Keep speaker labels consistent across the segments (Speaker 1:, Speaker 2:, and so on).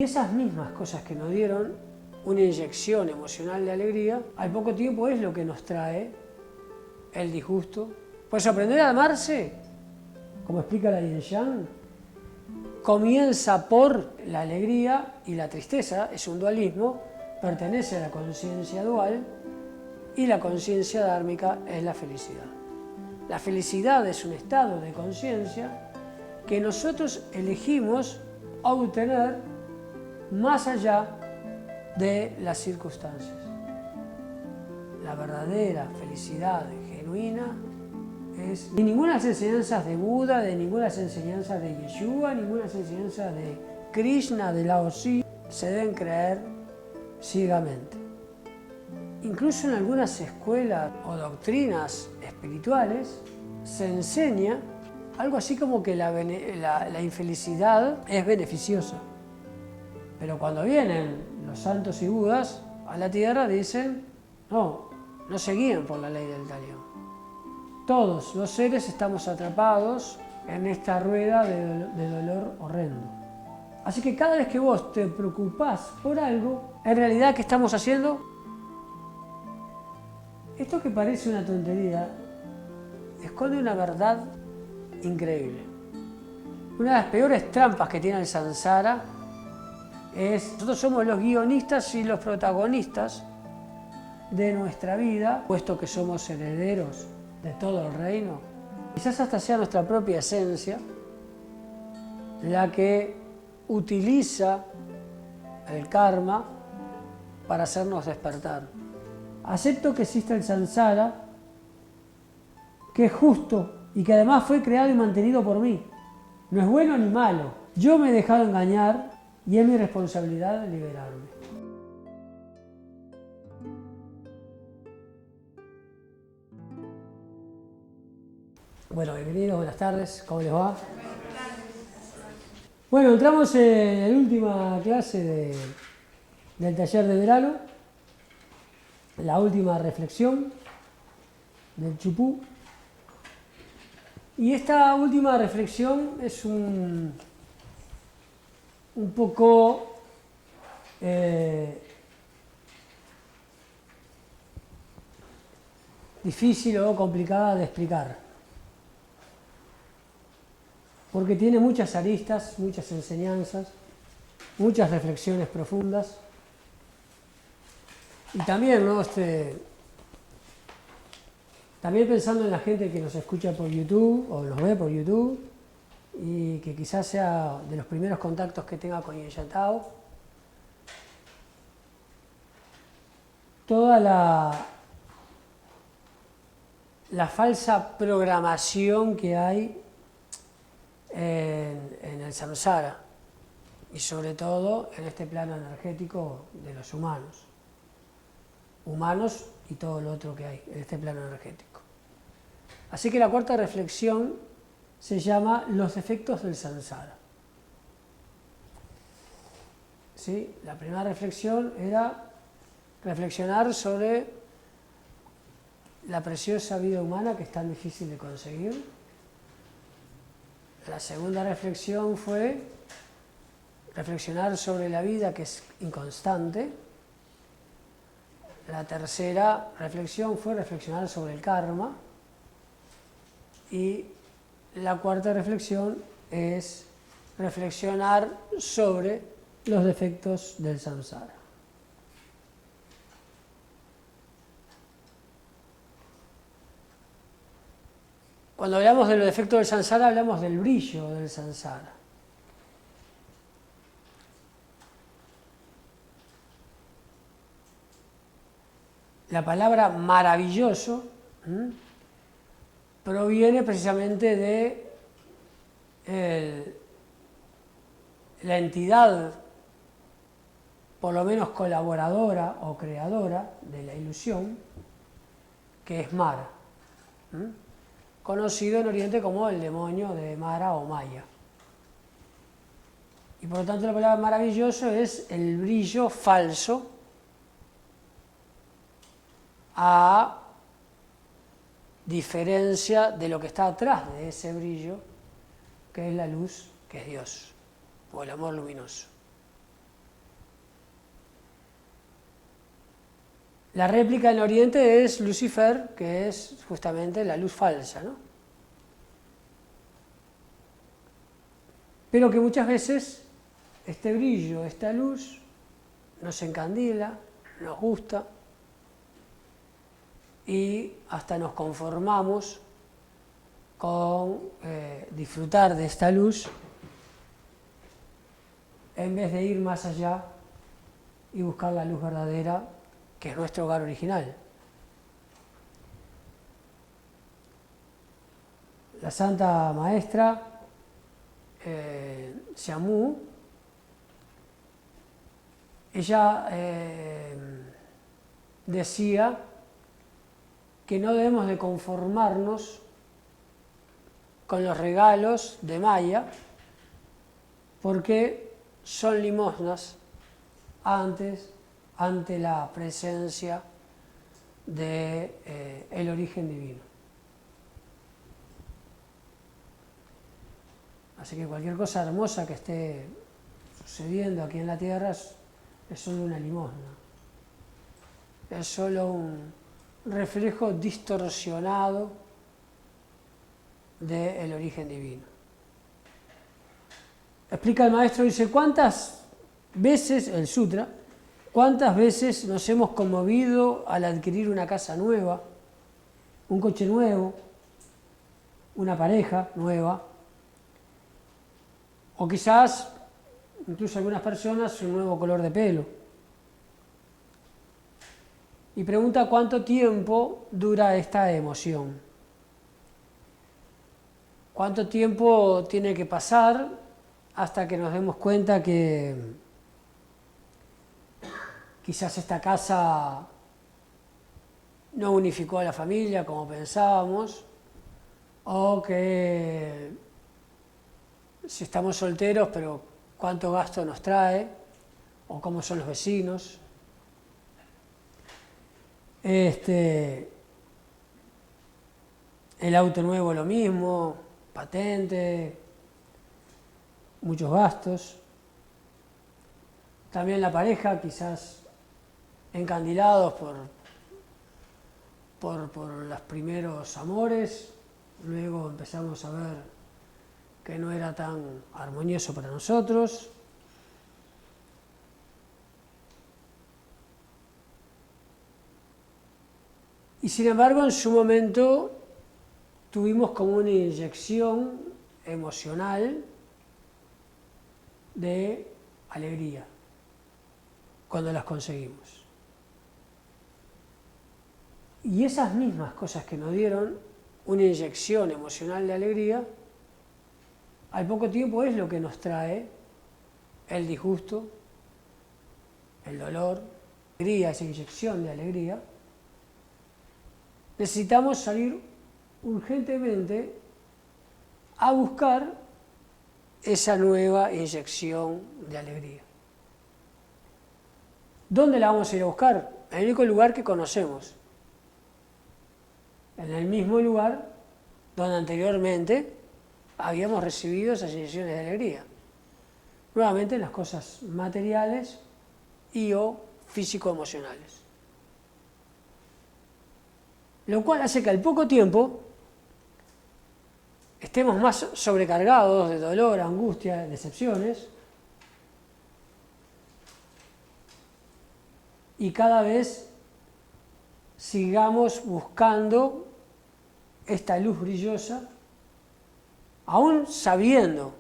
Speaker 1: Y esas mismas cosas que nos dieron una inyección emocional de alegría, al poco tiempo es lo que nos trae el disgusto. Pues aprender a amarse, como explica la Yin Yang, comienza por la alegría y la tristeza, es un dualismo, pertenece a la conciencia dual, y la conciencia dármica es la felicidad. La felicidad es un estado de conciencia que nosotros elegimos obtener más allá de las circunstancias. La verdadera felicidad genuina es ni ninguna de las enseñanzas de Buda, de ninguna de las enseñanzas de Yeshua, ninguna de las enseñanzas de Krishna, de Lao Tzu, se deben creer ciegamente. Incluso en algunas escuelas o doctrinas espirituales se enseña algo así como que la infelicidad es beneficiosa. Pero cuando vienen los santos y budas a la tierra dicen, no se guíen por la ley del talión. Todos los seres estamos atrapados en esta rueda de dolor horrendo. Así que cada vez que vos te preocupás por algo, en realidad, ¿qué estamos haciendo? Esto que parece una tontería, esconde una verdad increíble. Una de las peores trampas que tiene el samsara es, nosotros somos los guionistas y los protagonistas de nuestra vida, puesto que somos herederos de todo el reino. Quizás hasta sea nuestra propia esencia la que utiliza el karma para hacernos despertar. Acepto que exista el samsara, que es justo y que además fue creado y mantenido por mí. No es bueno ni malo. Yo me he dejado engañar y es mi responsabilidad liberarme. Bueno, bienvenidos, buenas tardes, ¿cómo les va? Bueno, entramos en la última clase del taller de verano, la última reflexión del Chupú. Y esta última reflexión es un poco difícil o complicada de explicar, porque tiene muchas aristas, muchas enseñanzas, muchas reflexiones profundas, y también, ¿no? También pensando en la gente que nos escucha por YouTube o nos ve por YouTube, y que quizás sea de los primeros contactos que tenga con Yin Yang Tao. Toda la falsa programación que hay en el samsara y sobre todo en este plano energético de los humanos y todo lo otro que hay en este plano energético. Así que la cuarta reflexión se llama los efectos del samsara. ¿Sí? La primera reflexión era reflexionar sobre la preciosa vida humana que es tan difícil de conseguir. La segunda reflexión fue reflexionar sobre la vida que es inconstante. La tercera reflexión fue reflexionar sobre el karma. Y la cuarta reflexión es reflexionar sobre los defectos del samsara. Cuando hablamos de los defectos del samsara, hablamos del brillo del samsara. La palabra maravilloso proviene precisamente de la entidad, por lo menos colaboradora o creadora de la ilusión, que es Mara, conocido en Oriente como el demonio de Mara o Maya. Y por lo tanto la palabra maravilloso es el brillo falso a diferencia de lo que está atrás de ese brillo, que es la luz, que es Dios, o el amor luminoso. La réplica en Oriente es Lucifer, que es justamente la luz falsa, ¿no? Pero que muchas veces este brillo, esta luz, nos encandila, nos gusta y hasta nos conformamos con disfrutar de esta luz en vez de ir más allá y buscar la luz verdadera, que es nuestro hogar original. La Santa Maestra Xiamu, ella decía que no debemos de conformarnos con los regalos de Maya, porque son limosnas ante la presencia de el origen divino. Así que cualquier cosa hermosa que esté sucediendo aquí en la tierra es solo una limosna, es solo un reflejo distorsionado del origen divino. Explica el maestro, dice, ¿cuántas veces, el sutra, cuántas veces nos hemos conmovido al adquirir una casa nueva, un coche nuevo, una pareja nueva, o quizás, incluso algunas personas, un nuevo color de pelo? Y pregunta cuánto tiempo dura esta emoción. ¿Cuánto tiempo tiene que pasar hasta que nos demos cuenta que quizás esta casa no unificó a la familia como pensábamos, o que si estamos solteros, pero cuánto gasto nos trae, o cómo son los vecinos? El auto nuevo lo mismo, patente, muchos gastos. También la pareja, quizás encandilados por los primeros amores, luego empezamos a ver que no era tan armonioso para nosotros. Y sin embargo, en su momento tuvimos como una inyección emocional de alegría cuando las conseguimos. Y esas mismas cosas que nos dieron una inyección emocional de alegría, al poco tiempo es lo que nos trae el disgusto, el dolor, esa inyección de alegría. Necesitamos salir urgentemente a buscar esa nueva inyección de alegría. ¿Dónde la vamos a ir a buscar? En el único lugar que conocemos. En el mismo lugar donde anteriormente habíamos recibido esas inyecciones de alegría. Nuevamente en las cosas materiales y o físico-emocionales. Lo cual hace que al poco tiempo estemos más sobrecargados de dolor, angustia, decepciones, y cada vez sigamos buscando esta luz brillosa, aún sabiendo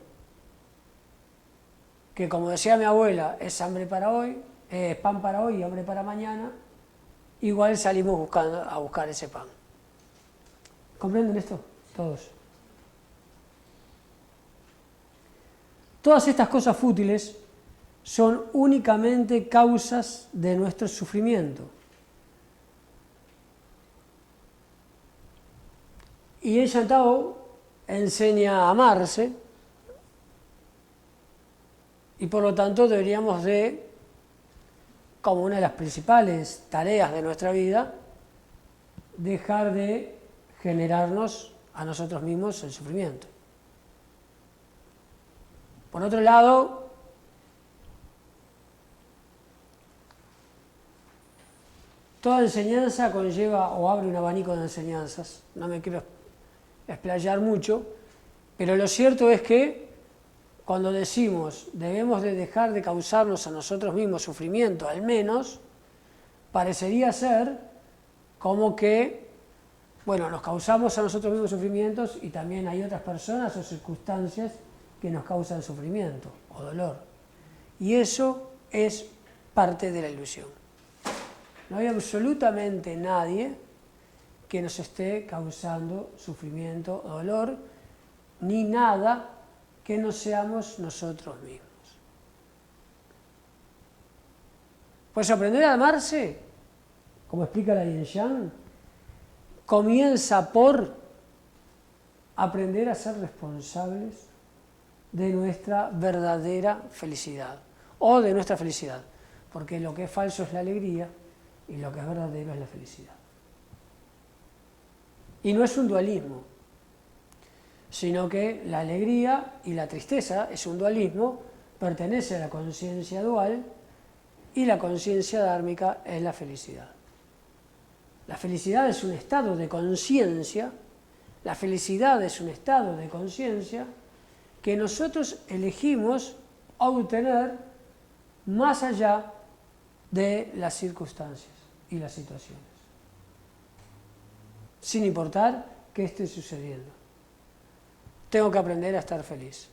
Speaker 1: que, como decía mi abuela, es hambre para hoy, es pan para hoy y hambre para mañana, igual salimos a buscar ese pan. ¿Comprenden esto? Todos. Todas estas cosas fútiles son únicamente causas de nuestro sufrimiento. Y el Santao enseña a amarse, y por lo tanto deberíamos de, como una de las principales tareas de nuestra vida, dejar de generarnos a nosotros mismos el sufrimiento. Por otro lado, Toda enseñanza conlleva o abre un abanico de enseñanzas. No me quiero explayar mucho, pero lo cierto es que cuando decimos debemos de dejar de causarnos a nosotros mismos sufrimiento, al menos, parecería ser como que, bueno, nos causamos a nosotros mismos sufrimientos y también hay otras personas o circunstancias que nos causan sufrimiento o dolor. Y eso es parte de la ilusión. No hay absolutamente nadie que nos esté causando sufrimiento o dolor, ni nada que no seamos nosotros mismos. Pues aprender a amarse, como explica la Yin Yang, comienza por aprender a ser responsables de nuestra verdadera felicidad, o de nuestra felicidad, porque lo que es falso es la alegría y lo que es verdadero es la felicidad. Y no es un dualismo, sino que la alegría y la tristeza es un dualismo, pertenece a la conciencia dual y la conciencia dármica es la felicidad. La felicidad es un estado de conciencia, la felicidad es un estado de conciencia que nosotros elegimos obtener más allá de las circunstancias y las situaciones, sin importar qué esté sucediendo. Tengo que aprender a estar feliz.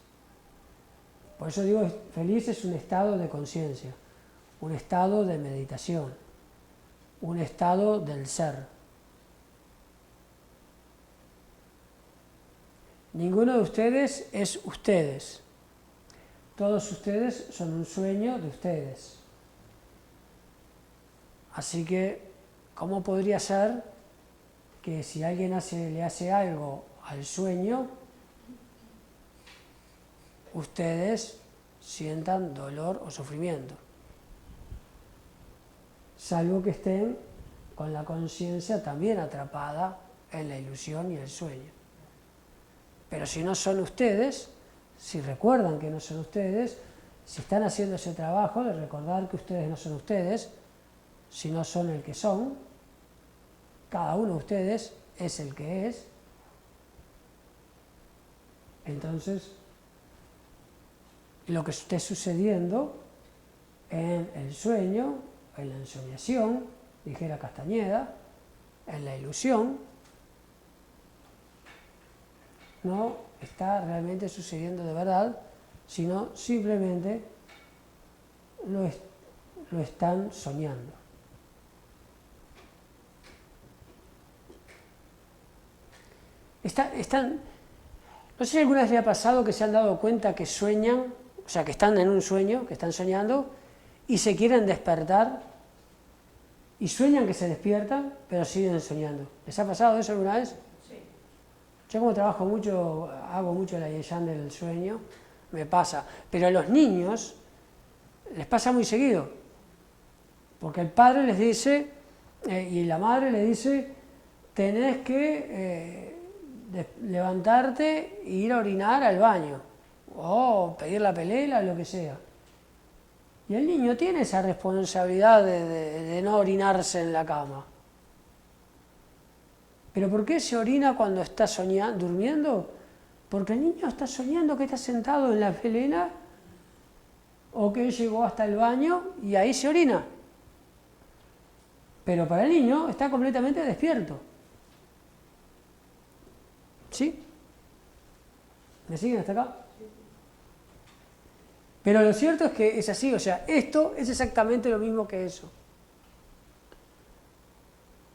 Speaker 1: Por eso digo, feliz es un estado de conciencia, un estado de meditación, un estado del ser. Ninguno de ustedes es ustedes. Todos ustedes son un sueño de ustedes. Así que, ¿cómo podría ser que si alguien le hace algo al sueño, ustedes sientan dolor o sufrimiento? Salvo que estén con la conciencia también atrapada en la ilusión y el sueño. Pero si no son ustedes, si recuerdan que no son ustedes, si están haciendo ese trabajo de recordar que ustedes no son ustedes, si no son el que son, cada uno de ustedes es el que es, entonces lo que esté sucediendo en el sueño, en la ensoñación, dijera Castañeda, en la ilusión, no está realmente sucediendo de verdad, sino simplemente lo están soñando. No sé si alguna vez le ha pasado que se han dado cuenta que sueñan, o sea, que están en un sueño, que están soñando, y se quieren despertar, y sueñan que se despiertan, pero siguen soñando. ¿Les ha pasado eso alguna vez?
Speaker 2: Sí.
Speaker 1: Yo como trabajo mucho, hago mucho la Yin Yang del sueño, me pasa. Pero a los niños les pasa muy seguido, porque el padre les dice, y la madre les dice, tenés que levantarte e ir a orinar al baño, o pedir la pelela, lo que sea. Y el niño tiene esa responsabilidad de no orinarse en la cama. ¿Pero por qué se orina cuando está durmiendo? Porque el niño está soñando que está sentado en la pelena o que llegó hasta el baño y ahí se orina. Pero para el niño está completamente despierto. ¿Sí? ¿Me siguen hasta acá? Pero lo cierto es que es así, o sea, esto es exactamente lo mismo que eso.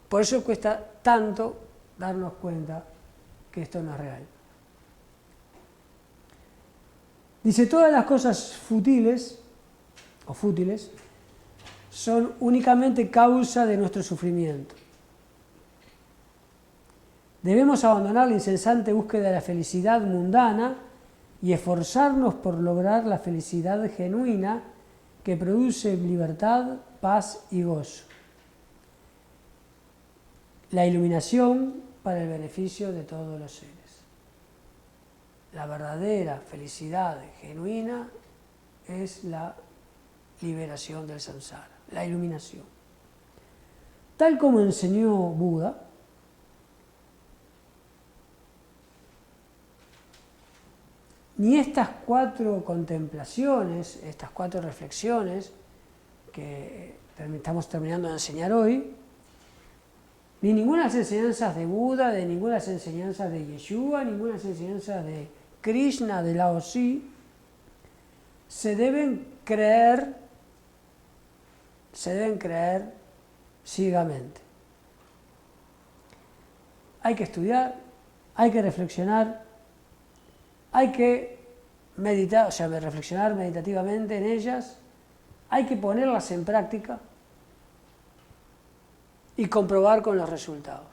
Speaker 1: Por eso cuesta tanto darnos cuenta que esto no es real. Dice, todas las cosas fútiles son únicamente causa de nuestro sufrimiento. Debemos abandonar la incesante búsqueda de la felicidad mundana y esforzarnos por lograr la felicidad genuina que produce libertad, paz y gozo. La iluminación para el beneficio de todos los seres. La verdadera felicidad genuina es la liberación del samsara, la iluminación. tal como enseñó Buda, ni estas 4 contemplaciones, estas 4 reflexiones que estamos terminando de enseñar hoy, ni ninguna de las enseñanzas de Buda, de ninguna de las enseñanzas de Yeshua, ninguna de las enseñanzas de Krishna, de Lao Tzu, se deben creer ciegamente. Hay que estudiar, hay que reflexionar, hay que meditar, o sea, reflexionar meditativamente en ellas, hay que ponerlas en práctica y comprobar con los resultados.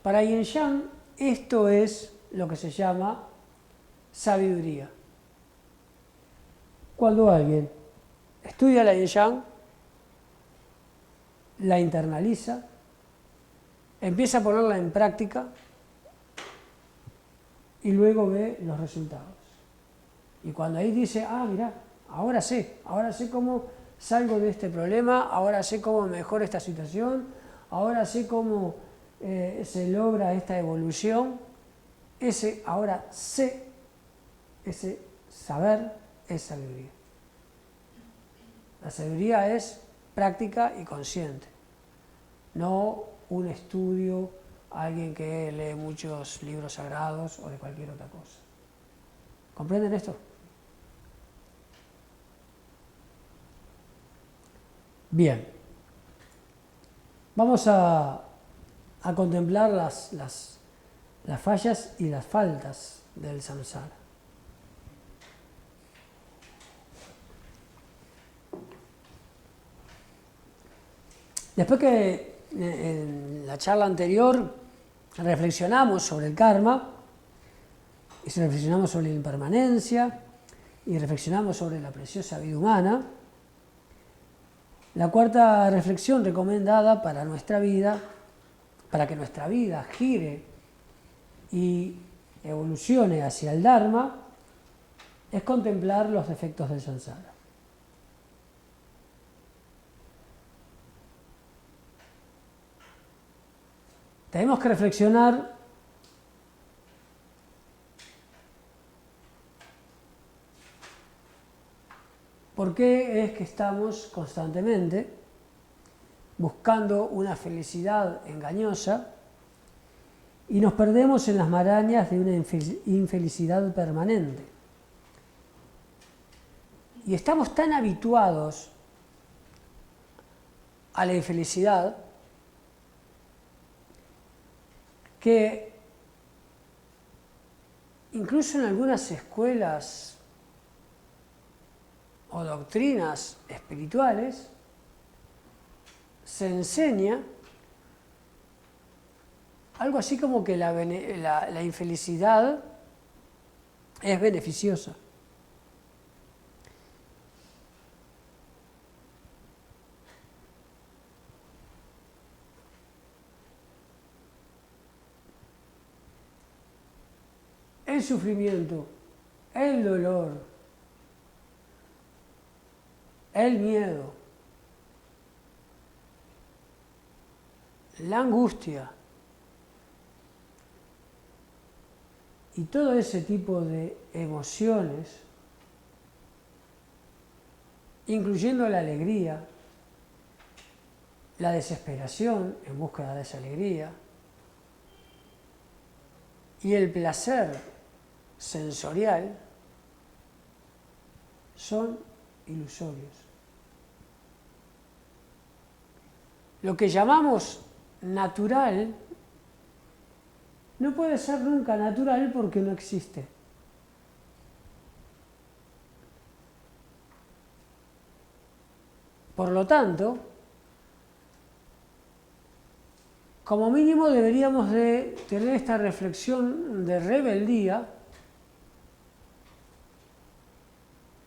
Speaker 1: Para Yin Yang, esto es lo que se llama sabiduría. Cuando alguien estudia la Yin Yang, la internaliza, empieza a ponerla en práctica y luego ve los resultados. Y cuando ahí dice, mirá, ahora sé cómo salgo de este problema, ahora sé cómo mejoro esta situación, ahora sé cómo se logra esta evolución, ese saber es sabiduría. La sabiduría es práctica y consciente, no un estudio, alguien que lee muchos libros sagrados o de cualquier otra cosa. ¿Comprenden esto? Bien. Vamos a contemplar las fallas y las faltas del samsara. Después que en la charla anterior reflexionamos sobre el karma, y reflexionamos sobre la impermanencia, y reflexionamos sobre la preciosa vida humana, la cuarta reflexión recomendada para nuestra vida, para que nuestra vida gire y evolucione hacia el Dharma, es contemplar los defectos del samsara. Tenemos que reflexionar por qué es que estamos constantemente buscando una felicidad engañosa y nos perdemos en las marañas de una infelicidad permanente. Y estamos tan habituados a la infelicidad que incluso en algunas escuelas o doctrinas espirituales se enseña algo así como que la infelicidad es beneficiosa. El sufrimiento, el dolor, el miedo, la angustia y todo ese tipo de emociones, incluyendo la alegría, la desesperación en búsqueda de esa alegría y el placer sensorial, son ilusorios. Lo que llamamos natural no puede ser nunca natural porque no existe. Por lo tanto, como mínimo deberíamos de tener esta reflexión de rebeldía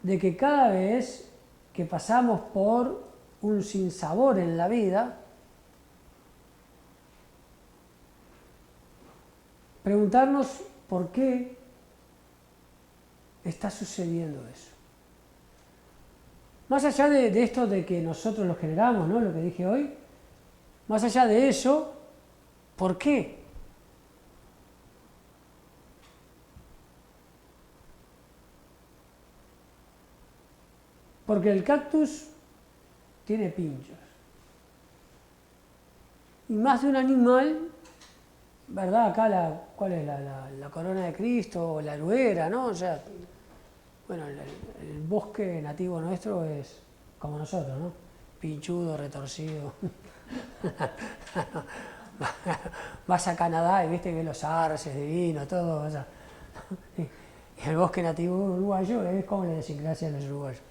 Speaker 1: de que cada vez que pasamos por un sinsabor en la vida, preguntarnos por qué está sucediendo eso. Más allá de esto de que nosotros lo generamos, ¿no? Lo que dije hoy, Más allá de eso, ¿por qué? Porque el cactus tiene pinchos. Y más de un animal, ¿verdad? Acá, ¿cuál es la corona de Cristo o la aruera, ¿no? O sea, bueno, el bosque nativo nuestro es como nosotros, ¿no? Pinchudo, retorcido. Vas a Canadá y viste que los arces divinos, todo, o sea, y el bosque nativo uruguayo es como la idiosincrasia de los uruguayos.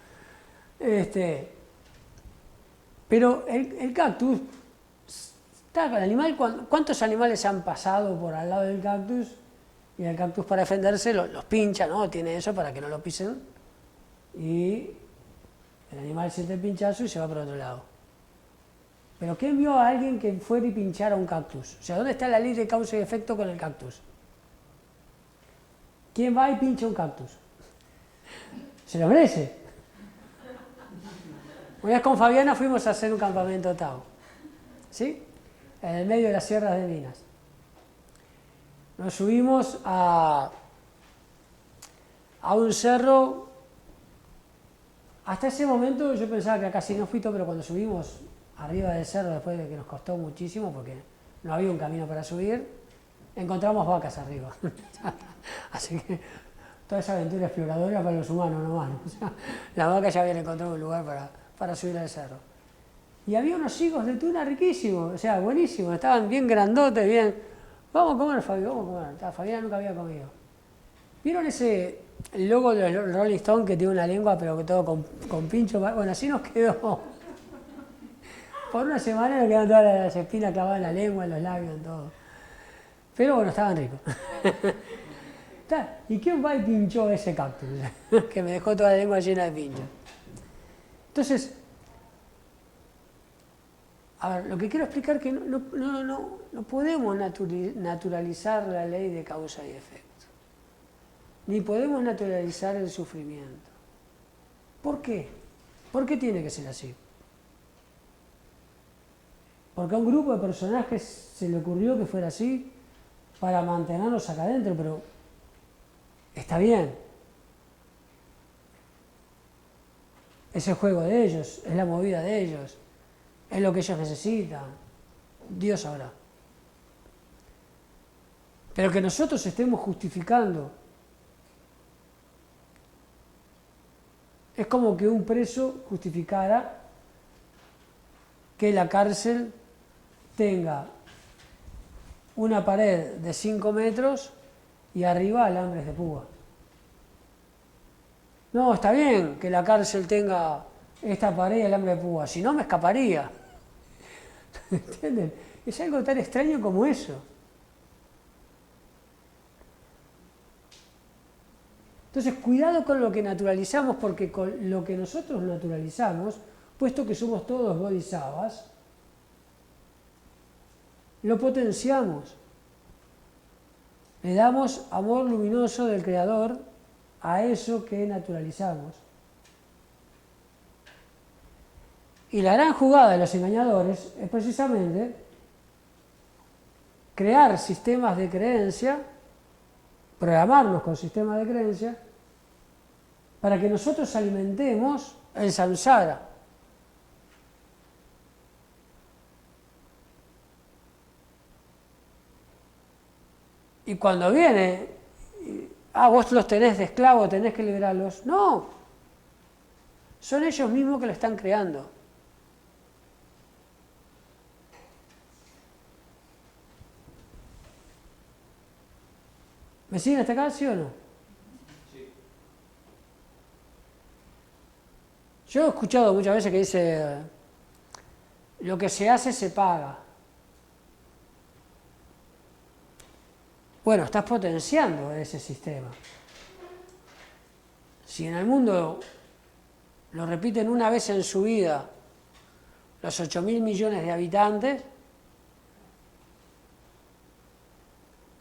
Speaker 1: Pero el cactus, está con el animal, ¿cuántos animales han pasado por al lado del cactus? Y el cactus para defenderse los pincha, ¿no? Tiene eso para que no lo pisen. Y el animal siente el pinchazo y se va por otro lado. Pero ¿quién vio a alguien que fuera y pinchara un cactus? O sea, ¿dónde está la ley de causa y efecto con el cactus? ¿Quién va y pincha un cactus? Se lo merece. Una vez con Fabiana fuimos a hacer un campamento Tao, ¿sí? En el medio de las sierras de Minas. Nos subimos a un cerro. Hasta ese momento yo pensaba que acá sí no fui, pero cuando subimos arriba del cerro, después de que nos costó muchísimo, porque no había un camino para subir, encontramos vacas arriba. Así que toda esa aventura exploradora para los humanos nomás, ¿no? O sea, las vacas ya habían encontrado un lugar para subir al cerro. Y había unos higos de tuna riquísimos, o sea, buenísimos, estaban bien grandotes, bien... Vamos a comer, Fabio, vamos a comer. Fabiana nunca había comido. ¿Vieron ese logo de los Rolling Stones que tiene una lengua pero que todo con pincho? Bueno, así nos quedó. Por una semana nos quedaron todas las espinas clavadas en la lengua, en los labios, en todo. Pero bueno, estaban ricos. ¿Y quién va y pinchó ese cactus? Que me dejó toda la lengua llena de pinchos. Entonces, a ver, lo que quiero explicar es que no podemos naturalizar la ley de causa y efecto. Ni podemos naturalizar el sufrimiento. ¿Por qué? ¿Por qué tiene que ser así? Porque a un grupo de personajes se le ocurrió que fuera así para mantenernos acá adentro, pero está bien. Es el juego de ellos, es la movida de ellos, es lo que ellos necesitan. Dios sabrá. Pero que nosotros estemos justificando. Es como que un preso justificara que la cárcel tenga una pared de 5 metros y arriba alambres de púa. No, está bien que la cárcel tenga esta pared y alambre de púa, si no me escaparía. ¿Entienden? Es algo tan extraño como eso. Entonces, cuidado con lo que naturalizamos, porque con lo que nosotros naturalizamos, puesto que somos todos bodhisattvas, lo potenciamos. Le damos amor luminoso del Creador a eso que naturalizamos. Y la gran jugada de los engañadores es precisamente crear sistemas de creencia, programarnos con sistemas de creencia, para que nosotros alimentemos el samsara. Y cuando viene, vos los tenés de esclavo, tenés que liberarlos. No, son ellos mismos que lo están creando. ¿Me siguen hasta acá, sí o no? Sí. Yo he escuchado muchas veces que dice, lo que se hace se paga. Bueno, estás potenciando ese sistema. Si en el mundo lo repiten una vez en su vida los 8.000 millones de habitantes,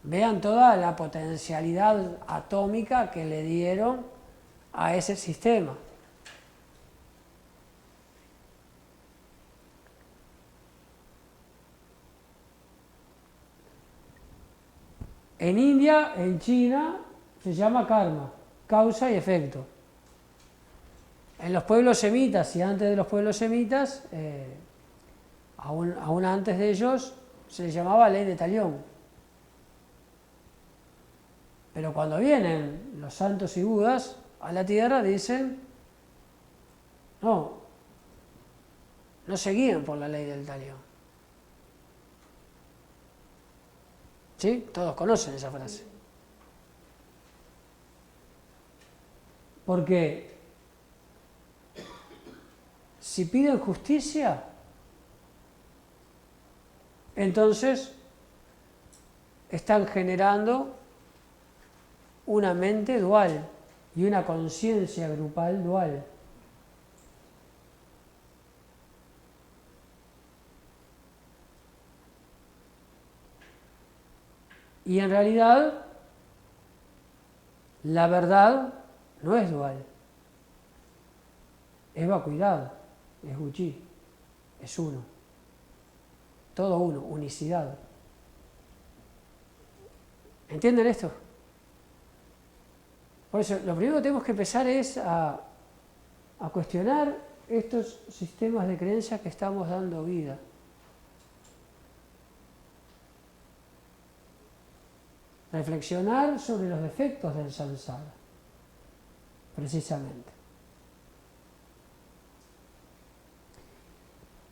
Speaker 1: vean toda la potencialidad atómica que le dieron a ese sistema. En India, en China, se llama karma, causa y efecto. En los pueblos semitas y antes de los pueblos semitas, aún antes de ellos, se les llamaba ley de talión. Pero cuando vienen los santos y budas a la tierra dicen, no se guíen por la ley del talión. ¿Sí? Todos conocen esa frase. Porque si piden justicia, entonces están generando una mente dual y una conciencia grupal dual. Y en realidad, la verdad no es dual, es vacuidad, es Gucci, es uno, todo uno, unicidad. ¿Entienden esto? Por eso, lo primero que tenemos que empezar es a cuestionar estos sistemas de creencias que estamos dando vida. Reflexionar sobre los defectos del samsara, precisamente.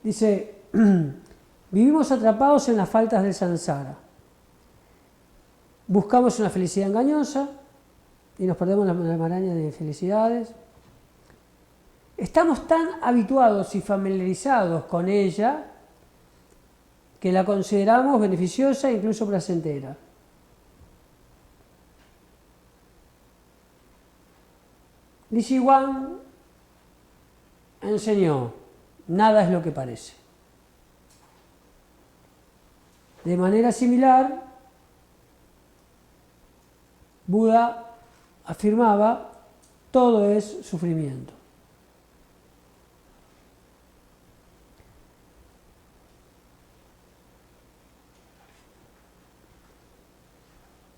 Speaker 1: Dice, vivimos atrapados en las faltas del samsara. Buscamos una felicidad engañosa y nos perdemos en la maraña de infelicidades. Estamos tan habituados y familiarizados con ella que la consideramos beneficiosa e incluso placentera. Li Shiguang enseñó, nada es lo que parece. De manera similar, Buda afirmaba, todo es sufrimiento.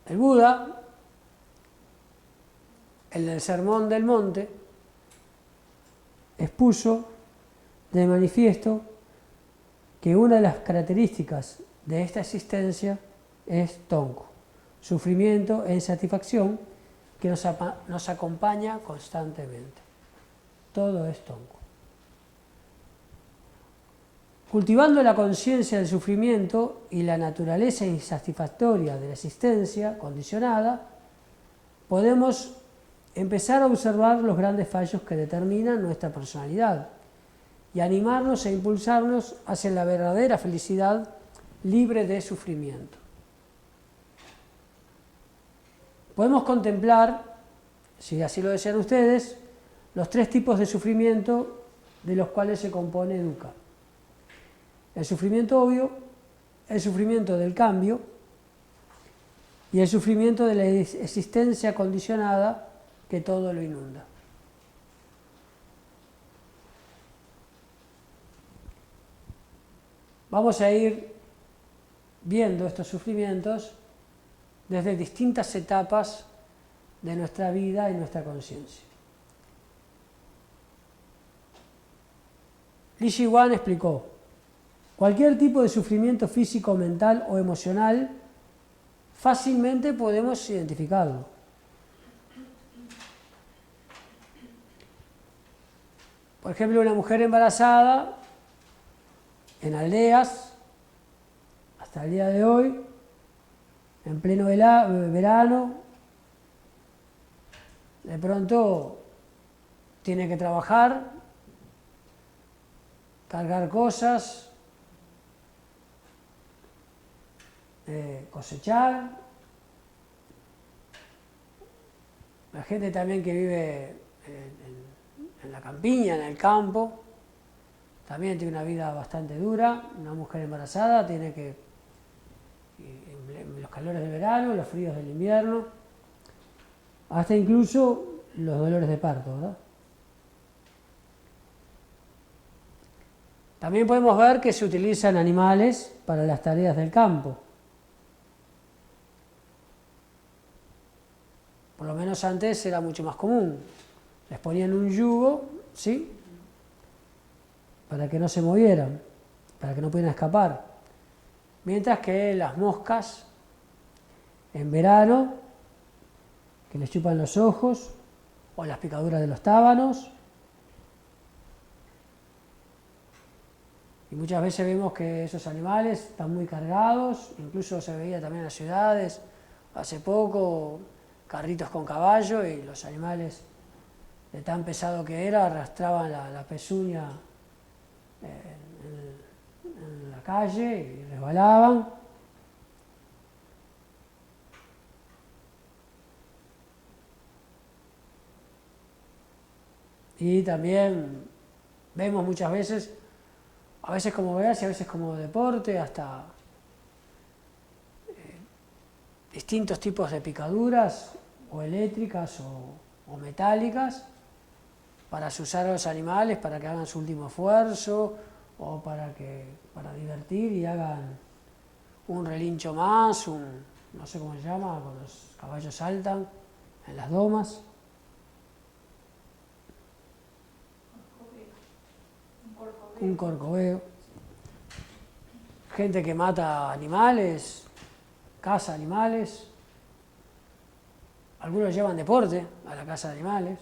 Speaker 1: El Buda, en el Sermón del Monte, expuso de manifiesto que una de las características de esta existencia es tonku, sufrimiento e insatisfacción que nos acompaña constantemente. Todo es tonku. Cultivando la conciencia del sufrimiento y la naturaleza insatisfactoria de la existencia condicionada, podemos empezar a observar los grandes fallos que determinan nuestra personalidad y animarnos e impulsarnos hacia la verdadera felicidad libre de sufrimiento. Podemos contemplar, si así lo desean ustedes, los 3 tipos de sufrimiento de los cuales se compone dukkha. El sufrimiento obvio, el sufrimiento del cambio y el sufrimiento de la existencia condicionada que todo lo inunda. Vamos a ir viendo estos sufrimientos desde distintas etapas de nuestra vida y nuestra conciencia. Li Shiguang explicó, cualquier tipo de sufrimiento físico, mental o emocional, fácilmente podemos identificarlo. Por ejemplo, una mujer embarazada en aldeas, hasta el día de hoy, en pleno verano, de pronto tiene que trabajar, cargar cosas, cosechar. La gente también que vive en la campiña, en el campo, también tiene una vida bastante dura. Una mujer embarazada tiene que, en los calores del verano, los fríos del invierno, hasta incluso los dolores de parto, ¿verdad? También podemos ver que se utilizan animales para las tareas del campo. años antes era mucho más común. Les ponían un yugo, ¿sí?, para que no se movieran, para que no pudieran escapar. Mientras que las moscas, en verano, que les chupan los ojos, o las picaduras de los tábanos, y muchas veces vemos que esos animales están muy cargados, incluso se veía también en las ciudades, hace poco, carritos con caballo, y los animales, de tan pesado que era, arrastraban la pezuña en la calle y resbalaban. Y también vemos muchas veces, a veces como veas y a veces como deporte, hasta distintos tipos de picaduras, o eléctricas o metálicas, para asusar a los animales, para que hagan su último esfuerzo, o para divertir y hagan un relincho más, no sé cómo se llama, cuando los caballos saltan en las domas. Un corcoveo. Gente que mata animales, caza animales. Algunos llevan deporte a la caza de animales.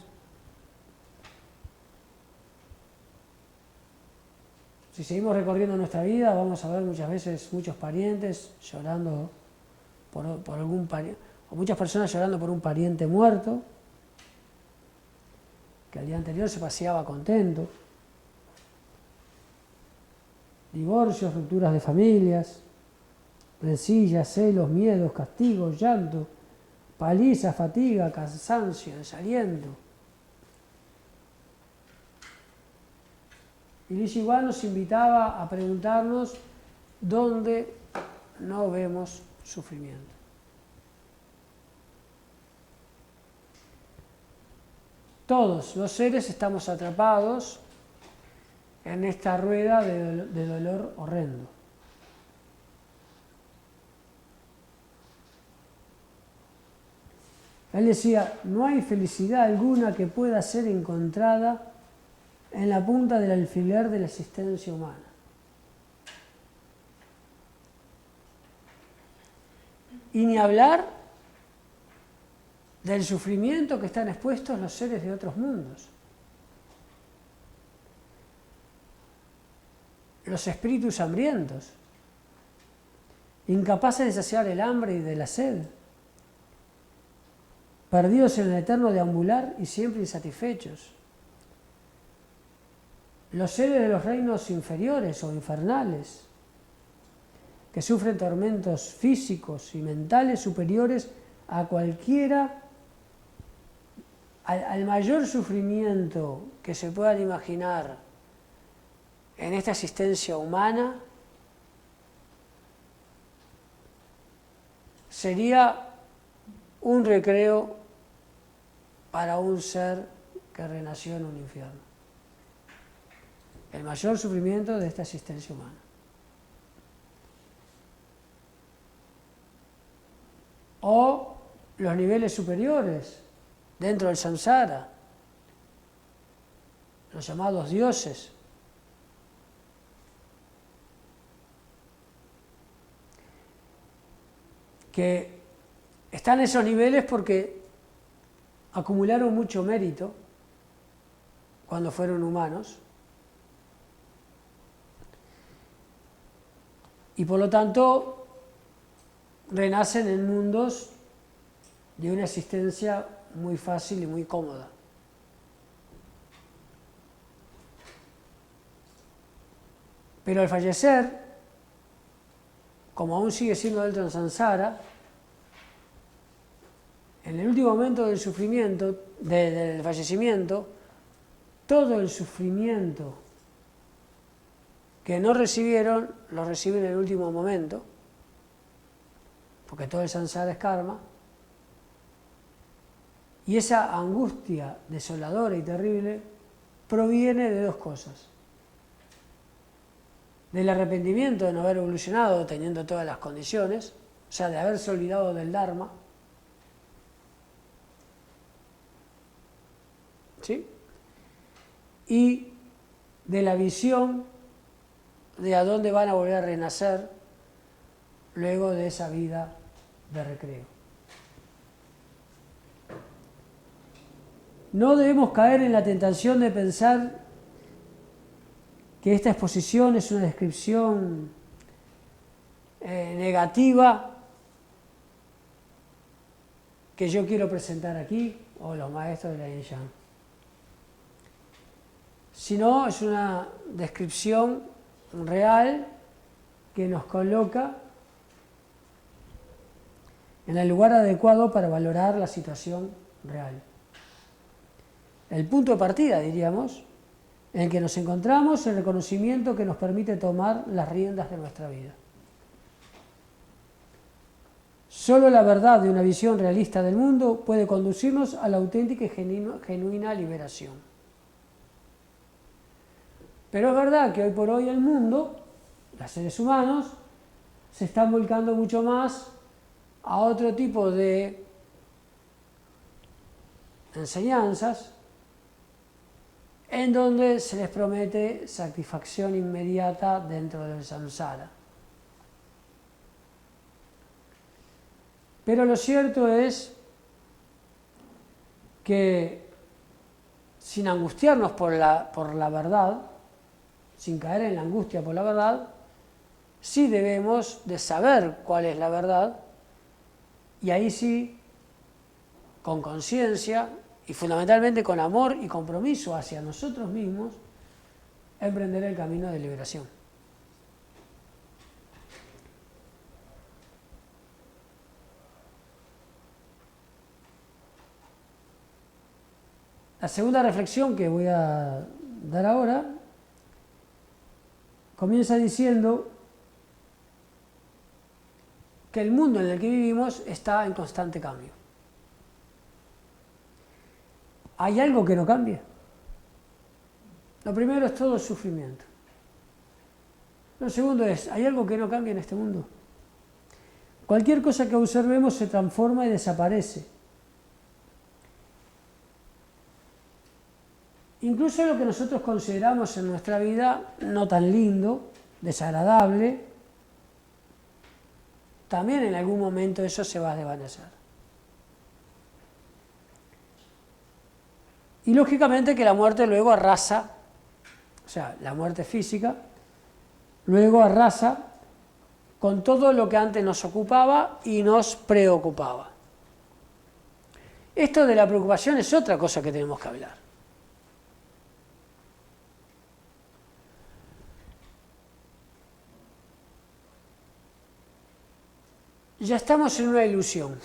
Speaker 1: Si seguimos recorriendo nuestra vida, vamos a ver muchas veces muchos parientes llorando por algún pariente, o muchas personas llorando por un pariente muerto, que al día anterior se paseaba contento. Divorcios, rupturas de familias, rencillas, celos, miedos, castigos, llanto, paliza, fatiga, cansancio, desaliento. Y Li Shiguan nos invitaba a preguntarnos dónde no vemos sufrimiento. Todos los seres estamos atrapados en esta rueda de dolor horrendo. Él decía, no hay felicidad alguna que pueda ser encontrada en la punta del alfiler de la existencia humana. Y ni hablar del sufrimiento que están expuestos los seres de otros mundos. Los espíritus hambrientos, incapaces de saciar el hambre y de la sed, perdidos en el eterno deambular y siempre insatisfechos. Los seres de los reinos inferiores o infernales, que sufren tormentos físicos y mentales superiores a cualquiera, al mayor sufrimiento que se puedan imaginar en esta existencia humana, sería un recreo para un ser que renació en un infierno. El mayor sufrimiento de esta existencia humana. O los niveles superiores dentro del samsara, los llamados dioses, que están en esos niveles porque acumularon mucho mérito cuando fueron humanos, y por lo tanto renacen en mundos de una existencia muy fácil y muy cómoda. Pero al fallecer, como aún sigue siendo dentro del samsara, en el último momento del sufrimiento, del fallecimiento, todo el sufrimiento que no recibieron, lo reciben en el último momento, porque todo el samsara es karma, y esa angustia desoladora y terrible proviene de dos cosas: del arrepentimiento de no haber evolucionado teniendo todas las condiciones, o sea, de haberse olvidado del Dharma, ¿sí? Y de la visión de a dónde van a volver a renacer luego de esa vida de recreo. No debemos caer en la tentación de pensar que esta exposición es una descripción negativa que yo quiero presentar aquí, o los maestros de la Yin Yang, sino es una descripción real que nos coloca en el lugar adecuado para valorar la situación real. El punto de partida, diríamos, en el que nos encontramos, el reconocimiento que nos permite tomar las riendas de nuestra vida. Solo la verdad de una visión realista del mundo puede conducirnos a la auténtica y genuina liberación. Pero es verdad que hoy por hoy el mundo, los seres humanos, se están volcando mucho más a otro tipo de enseñanzas en donde se les promete satisfacción inmediata dentro del samsara. Pero lo cierto es que sin angustiarnos por la verdad, sin caer en la angustia por la verdad, sí debemos de saber cuál es la verdad y ahí sí, con conciencia y fundamentalmente con amor y compromiso hacia nosotros mismos, emprender el camino de liberación. La segunda reflexión que voy a dar ahora comienza diciendo que el mundo en el que vivimos está en constante cambio. ¿Hay algo que no cambie? Lo primero es todo el sufrimiento. Lo segundo es, ¿hay algo que no cambie en este mundo? Cualquier cosa que observemos se transforma y desaparece. Incluso lo que nosotros consideramos en nuestra vida no tan lindo, desagradable, también en algún momento eso se va a desvanecer. Y lógicamente que la muerte luego arrasa, o sea, la muerte física, luego arrasa con todo lo que antes nos ocupaba y nos preocupaba. Esto de la preocupación es otra cosa que tenemos que hablar. Ya estamos en una ilusión.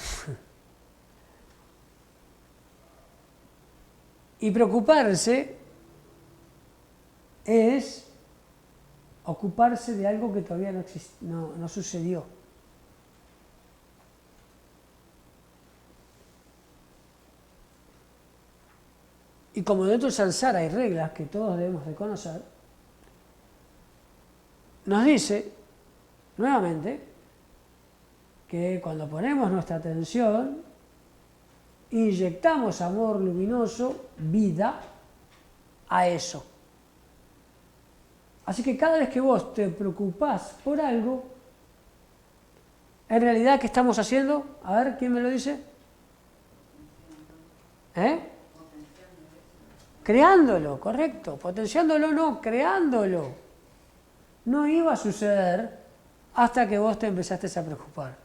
Speaker 1: Y preocuparse es ocuparse de algo que todavía no sucedió. Y como dentro del samsara hay reglas que todos debemos de conocer, nos dice, nuevamente, que cuando ponemos nuestra atención, inyectamos amor luminoso, vida, a eso. Así que cada vez que vos te preocupás por algo, en realidad, ¿qué estamos haciendo? A ver, ¿quién me lo dice? Creándolo, correcto. Potenciándolo no, creándolo. No iba a suceder hasta que vos te empezaste a preocupar.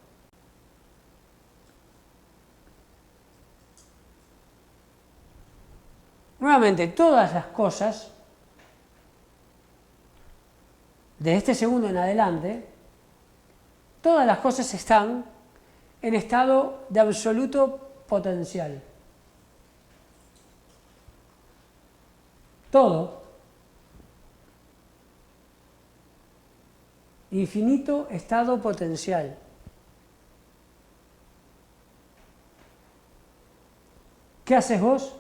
Speaker 1: Nuevamente, todas las cosas, de este segundo en adelante, todas las cosas están en estado de absoluto potencial. Todo. Infinito estado potencial. ¿Qué haces vos?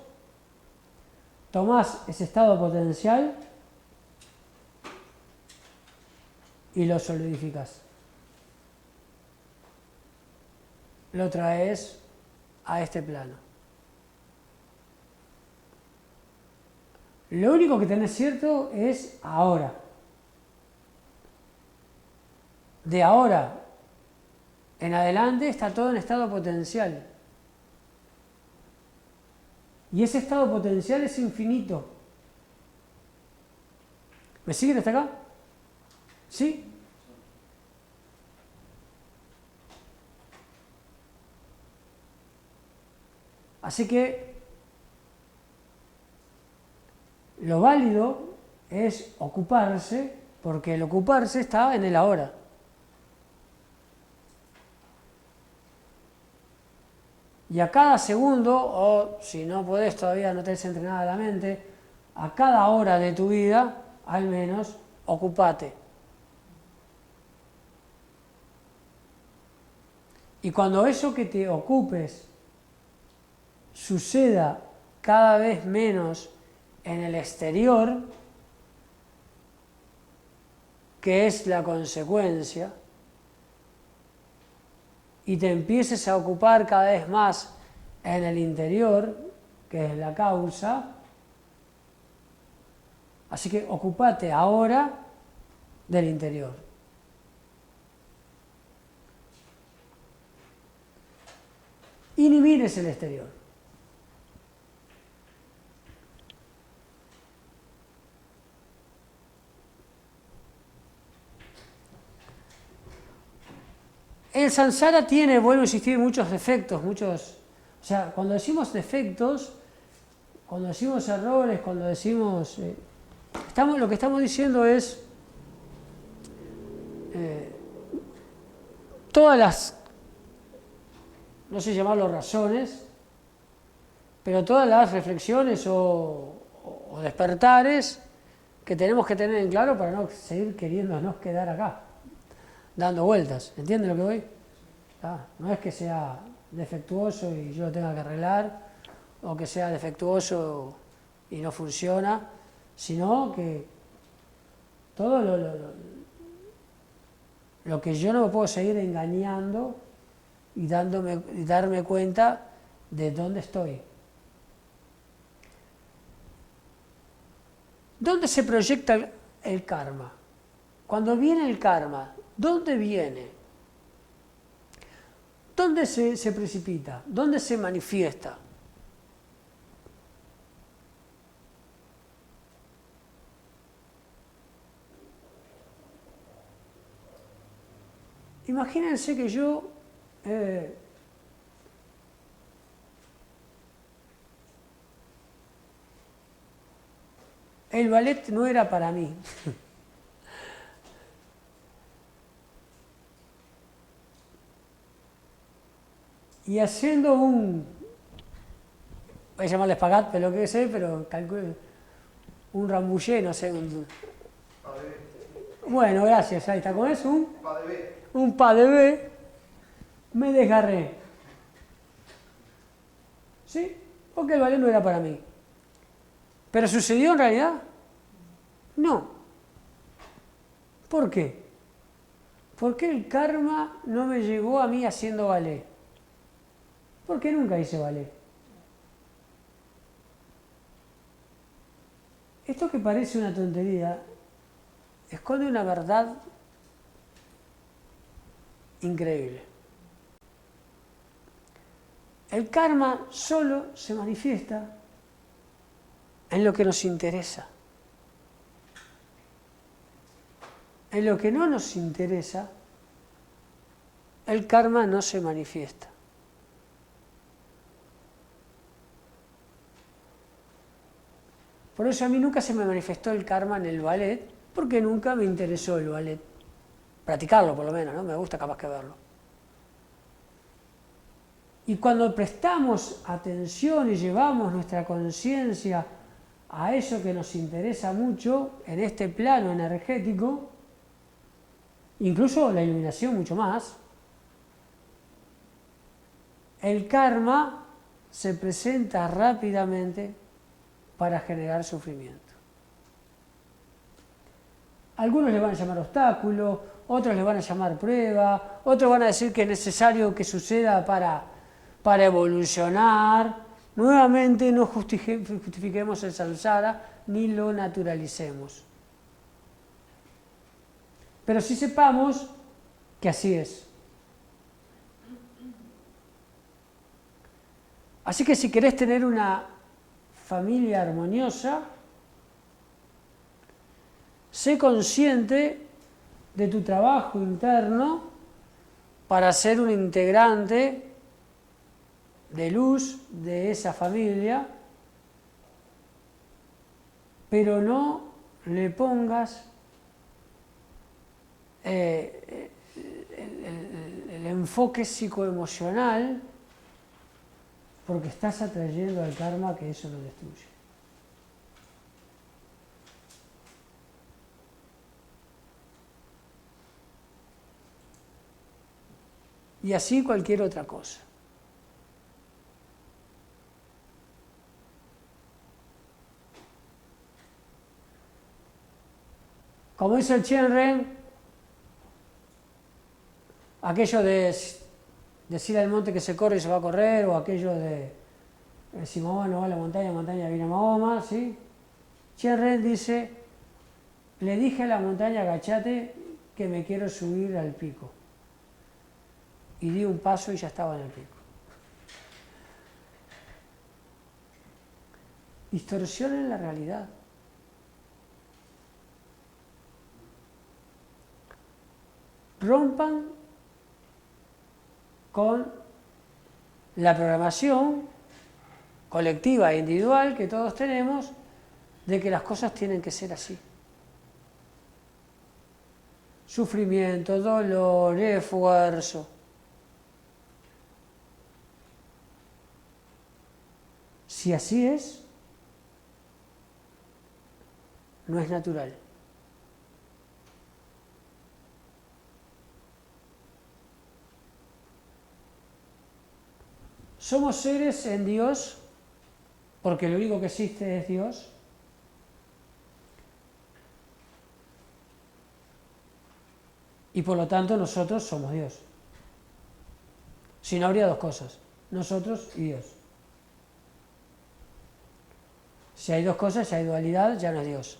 Speaker 1: Tomás ese estado potencial y lo solidificás. Lo traes a este plano. Lo único que tenés cierto es ahora. De ahora en adelante está todo en estado potencial. Y ese estado potencial es infinito. ¿Me siguen hasta acá? ¿Sí? Así que lo válido es ocuparse, porque el ocuparse está en el ahora. Y a cada segundo, o si no podés todavía, no tenés entrenada la mente, a cada hora de tu vida, al menos, ocupate. Y cuando eso que te ocupes suceda cada vez menos en el exterior, que es la consecuencia, y te empieces a ocupar cada vez más en el interior, que es la causa, así que ocúpate ahora del interior. Y ni mires el exterior. El samsara tiene, vuelvo a insistir, muchos defectos, o sea, cuando decimos defectos, cuando decimos errores, cuando decimos, lo que estamos diciendo es todas las, no sé llamarlo razones, pero todas las reflexiones o despertares que tenemos que tener en claro para no seguir queriéndonos quedar acá, dando vueltas. ¿Entienden lo que voy? No es que sea defectuoso y yo lo tenga que arreglar, o que sea defectuoso y no funciona, sino que todo lo que yo no me puedo seguir engañando y darme cuenta de dónde estoy. ¿Dónde se proyecta el karma? Cuando viene el karma, ¿dónde viene? ¿Dónde se precipita? ¿Dónde se manifiesta? Imagínense que yo el ballet no era para mí. Y haciendo voy a llamarle espagat, pero lo que sé, pero calculo, un rambullé, no sé, bueno, gracias, ahí está, con eso, un pas de B, me desgarré. ¿Sí? Porque el ballet no era para mí. ¿Pero sucedió en realidad? No. ¿Por qué? ¿Por qué el karma no me llegó a mí haciendo ballet? Porque nunca hice ballet. Esto que parece una tontería esconde una verdad increíble. El karma solo se manifiesta en lo que nos interesa. En lo que no nos interesa, el karma no se manifiesta. Por eso a mí nunca se me manifestó el karma en el ballet, porque nunca me interesó el ballet. Practicarlo por lo menos, ¿no? Me gusta capaz que verlo. Y cuando prestamos atención y llevamos nuestra conciencia a eso que nos interesa mucho en este plano energético, incluso la iluminación mucho más, el karma se presenta rápidamente para generar sufrimiento. Algunos le van a llamar obstáculo, otros le van a llamar prueba, otros van a decir que es necesario que suceda para evolucionar, nuevamente no justifiquemos el samsara ni lo naturalicemos. Pero sí sepamos que así es. Así que si querés tener una familia armoniosa, sé consciente de tu trabajo interno para ser un integrante de luz de esa familia, pero no le pongas el enfoque psicoemocional, porque estás atrayendo al karma que eso lo destruye. Y así cualquier otra cosa. Como dice el Chenren, aquello de decir al monte que se corre y se va a correr, o aquello de si Mahoma no va a la montaña, montaña viene a Mahoma, ¿sí? Chenren dice, le dije a la montaña, agachate, que me quiero subir al pico. Y di un paso y ya estaba en el pico. Distorsionen la realidad. Rompan con la programación colectiva e individual que todos tenemos de que las cosas tienen que ser así. Sufrimiento, dolor, esfuerzo. Si así es, no es natural. Somos seres en Dios, porque lo único que existe es Dios. Y por lo tanto nosotros somos Dios. Si no, habría dos cosas, nosotros y Dios. Si hay dos cosas, si hay dualidad, ya no es Dios.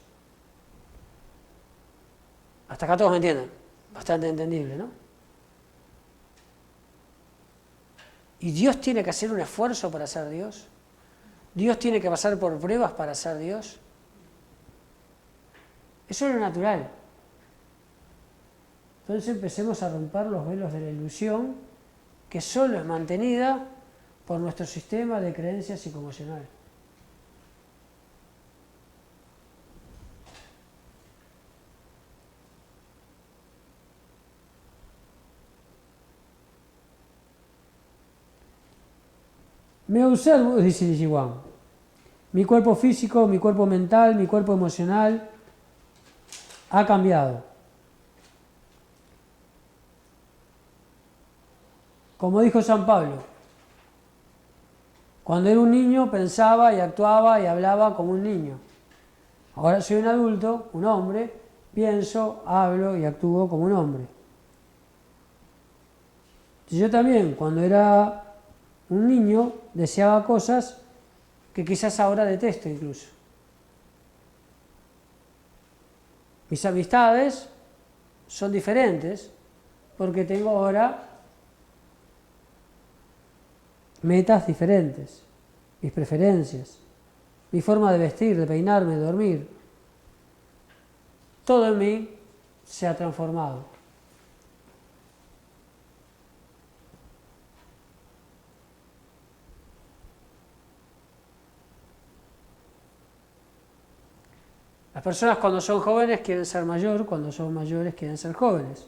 Speaker 1: Hasta acá todos me entienden. Bastante entendible, ¿no? Y Dios tiene que hacer un esfuerzo para ser Dios. Dios tiene que pasar por pruebas para ser Dios. Eso es lo natural. Entonces empecemos a romper los velos de la ilusión que solo es mantenida por nuestro sistema de creencias psicoemocional. Me observo, dice Nijiwan, mi cuerpo físico, mi cuerpo mental, mi cuerpo emocional ha cambiado. Como dijo San Pablo, cuando era un niño pensaba y actuaba y hablaba como un niño. Ahora soy un adulto, un hombre, pienso, hablo y actúo como un hombre. Yo también, cuando era un niño, deseaba cosas que quizás ahora detesto incluso. Mis amistades son diferentes porque tengo ahora metas diferentes, mis preferencias, mi forma de vestir, de peinarme, de dormir. Todo en mí se ha transformado. Las personas cuando son jóvenes quieren ser mayor, cuando son mayores quieren ser jóvenes.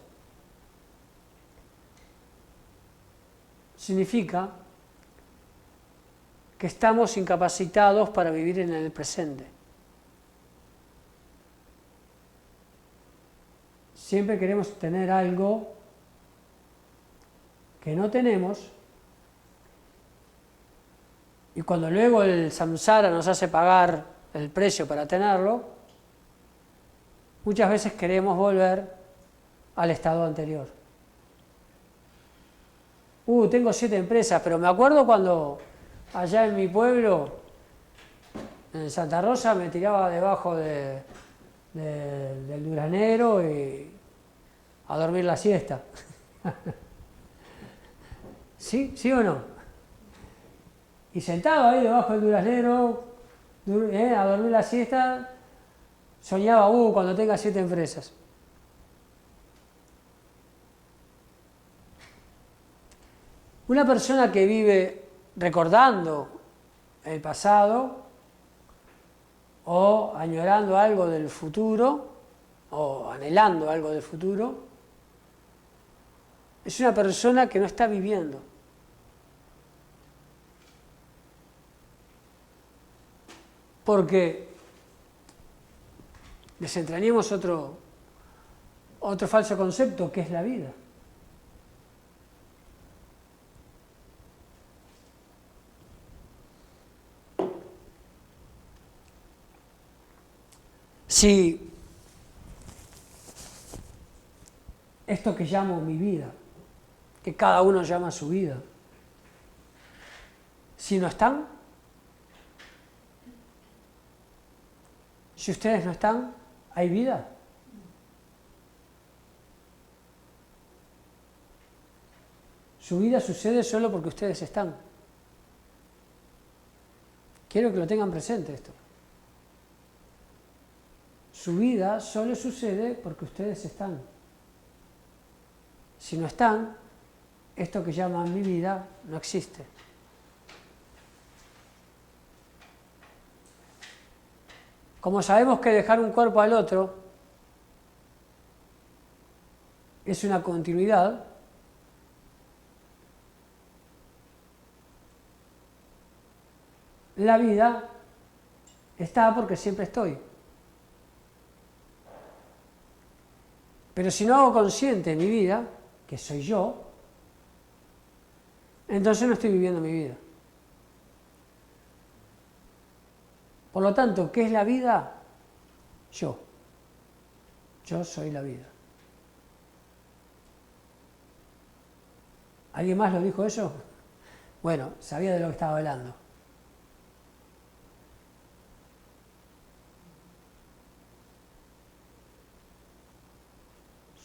Speaker 1: Significa que estamos incapacitados para vivir en el presente. Siempre queremos tener algo que no tenemos, y cuando luego el samsara nos hace pagar el precio para tenerlo, muchas veces queremos volver al estado anterior. Tengo 7 empresas, pero me acuerdo cuando allá en mi pueblo, en Santa Rosa, me tiraba debajo del duranero y a dormir la siesta. ¿Sí? ¿Sí o no? Y sentado ahí debajo del duranero, a dormir la siesta, soñaba, cuando tenga 7 empresas. Una persona que vive recordando el pasado o añorando algo del futuro o anhelando algo del futuro, es una persona que no está viviendo. Porque desentrañemos otro falso concepto, que es la vida. Si esto que llamo mi vida, que cada uno llama su vida, si no están, si ustedes no están, ¿hay vida? Su vida sucede solo porque ustedes están. Quiero que lo tengan presente esto. Su vida solo sucede porque ustedes están. Si no están, esto que llaman mi vida no existe. Como sabemos que dejar un cuerpo al otro es una continuidad, la vida está porque siempre estoy. Pero si no hago consciente mi vida, que soy yo, entonces no estoy viviendo mi vida. Por lo tanto, ¿qué es la vida? Yo. Yo soy la vida. ¿Alguien más lo dijo eso? Bueno, sabía de lo que estaba hablando.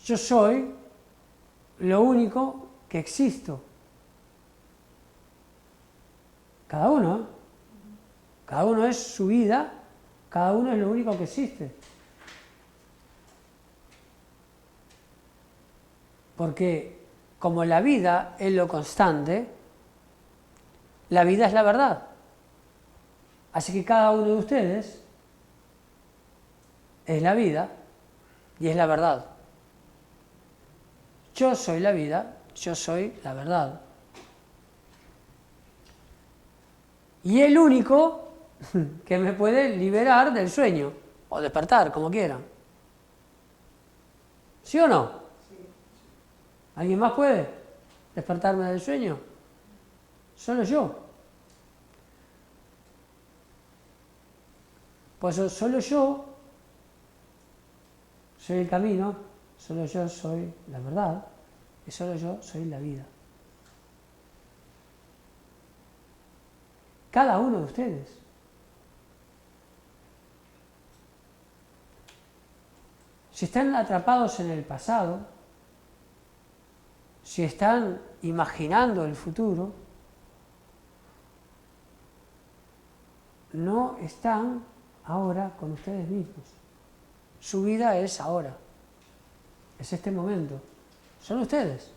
Speaker 1: Yo soy lo único que existo. Cada uno, ¿eh? Cada uno es su vida, cada uno es lo único que existe. Porque como la vida es lo constante, la vida es la verdad. Así que cada uno de ustedes es la vida y es la verdad. Yo soy la vida, yo soy la verdad. Y el único que me puede liberar del sueño, o despertar, como quieran. ¿Sí o no? Sí. ¿Alguien más puede despertarme del sueño? Solo yo. Pues solo yo soy el camino, solo yo soy la verdad y solo yo soy la vida. Cada uno de ustedes. Si están atrapados en el pasado, si están imaginando el futuro, no están ahora con ustedes mismos. Su vida es ahora, es este momento. Son ustedes.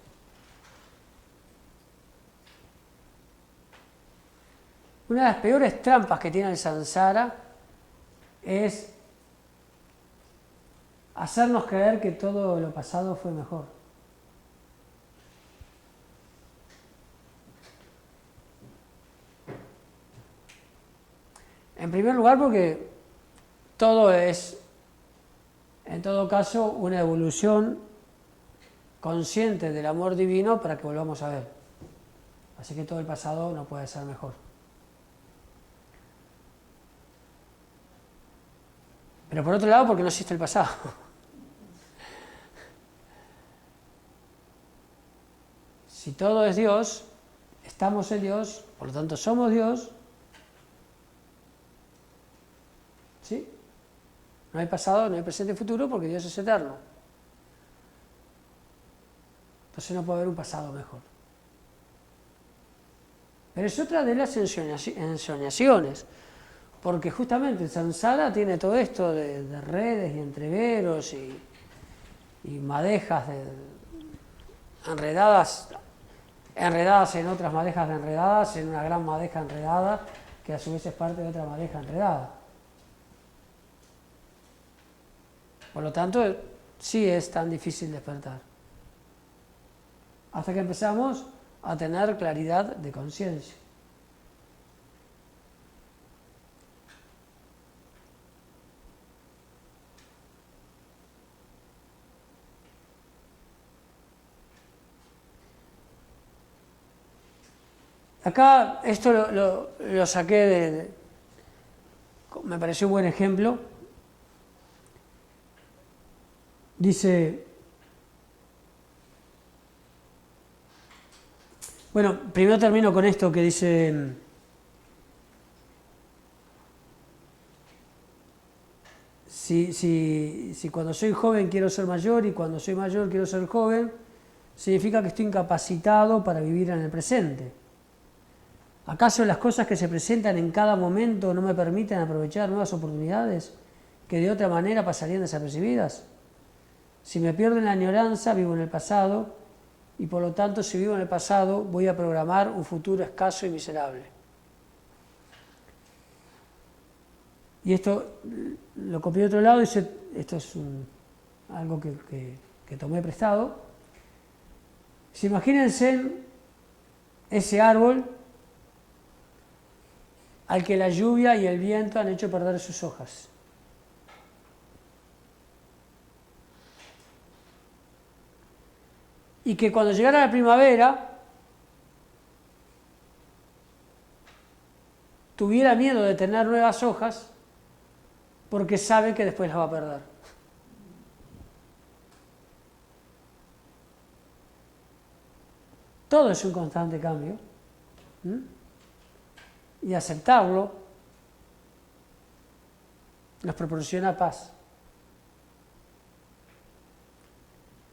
Speaker 1: Una de las peores trampas que tiene el samsara es hacernos creer que todo lo pasado fue mejor. En primer lugar porque todo es, en todo caso, una evolución consciente del amor divino para que volvamos a ver. Así que todo el pasado no puede ser mejor. Pero por otro lado, porque no existe el pasado. Si todo es Dios, estamos en Dios, Por lo tanto, somos Dios. ¿Sí? No hay pasado, no hay presente y futuro porque Dios es eterno. Entonces no puede haber un pasado mejor. Pero es otra de las ensoñaciones, porque justamente el samsara tiene todo esto de redes y entreveros y madejas enredadas en otras madejas de enredadas, en una gran madeja enredada, que a su vez es parte de otra madeja enredada. Por lo tanto, sí es tan difícil despertar. Hasta que empezamos a tener claridad de conciencia. Acá esto lo saqué me pareció un buen ejemplo. Dice, bueno, primero termino con esto que dice, si cuando soy joven quiero ser mayor y cuando soy mayor quiero ser joven, significa que estoy incapacitado para vivir en el presente. ¿Acaso las cosas que se presentan en cada momento no me permiten aprovechar nuevas oportunidades que de otra manera pasarían desapercibidas? Si me pierdo en la añoranza, vivo en el pasado, y por lo tanto, si vivo en el pasado, voy a programar un futuro escaso y miserable. Y esto lo copié de otro lado, esto es algo que tomé prestado. Si imagínense ese árbol al que la lluvia y el viento han hecho perder sus hojas. Y que cuando llegara la primavera tuviera miedo de tener nuevas hojas porque sabe que después las va a perder. Todo es un constante cambio. Y aceptarlo nos proporciona paz.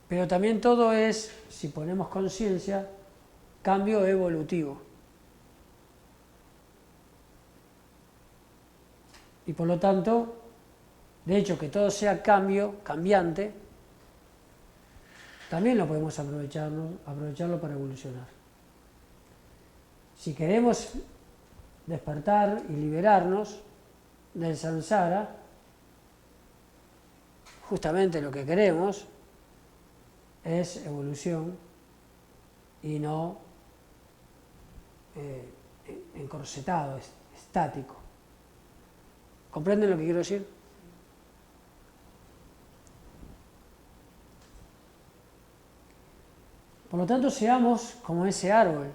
Speaker 1: Pero también todo es, si ponemos conciencia, cambio evolutivo. Y por lo tanto, de hecho, que todo sea cambiante, también lo podemos aprovecharlo para evolucionar. Si queremos despertar y liberarnos del samsara, justamente lo que queremos es evolución y no encorsetado, estático. ¿Comprenden lo que quiero decir? Por lo tanto, seamos como ese árbol.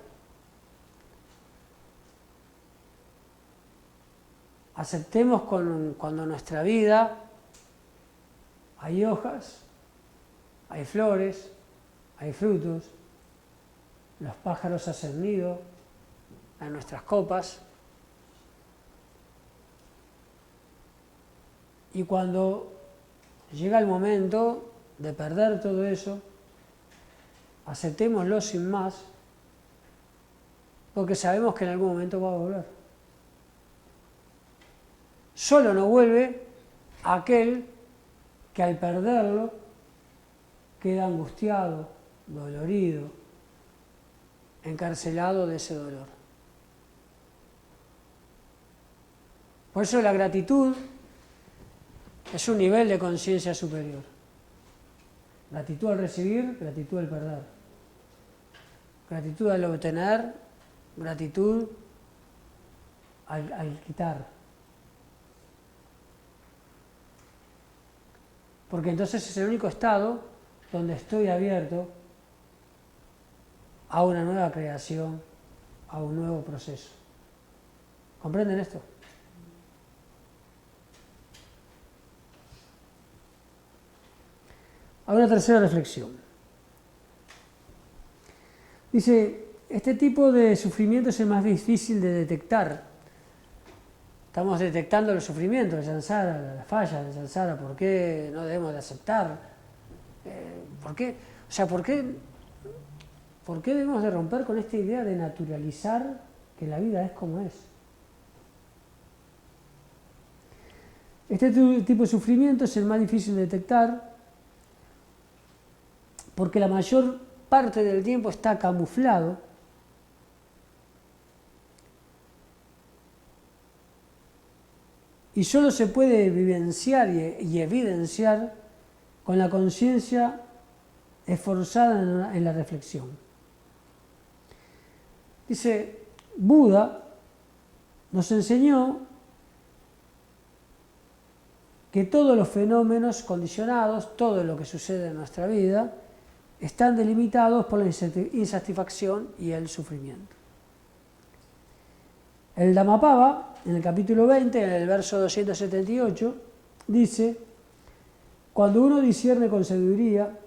Speaker 1: Aceptemos cuando en nuestra vida hay hojas, hay flores, hay frutos, los pájaros hacen nido en nuestras copas. Y cuando llega el momento de perder todo eso, aceptémoslo sin más, porque sabemos que en algún momento va a volver. Solo no vuelve aquel que al perderlo queda angustiado, dolorido, encarcelado de ese dolor. Por eso la gratitud es un nivel de conciencia superior. Gratitud al recibir, gratitud al perder. Gratitud al obtener, gratitud al quitar. Porque entonces es el único estado donde estoy abierto a una nueva creación, a un nuevo proceso. ¿Comprenden esto? Ahora, tercera reflexión. Dice, Este tipo de sufrimiento es el más difícil de detectar. Estamos detectando los sufrimientos de Samsara, las fallas de Samsara, ¿por qué no debemos de aceptar? ¿Por qué? O sea, ¿por qué debemos de romper con esta idea de naturalizar que la vida es como es? Este tipo de sufrimiento es el más difícil de detectar porque la mayor parte del tiempo está camuflado y solo se puede vivenciar y evidenciar con la conciencia esforzada en la reflexión. Dice, Buda nos enseñó que todos los fenómenos condicionados, todo lo que sucede en nuestra vida, están delimitados por la insatisfacción y el sufrimiento. El Dhammapava, en el capítulo 20, en el verso 278, dice, cuando uno discierne con sabiduría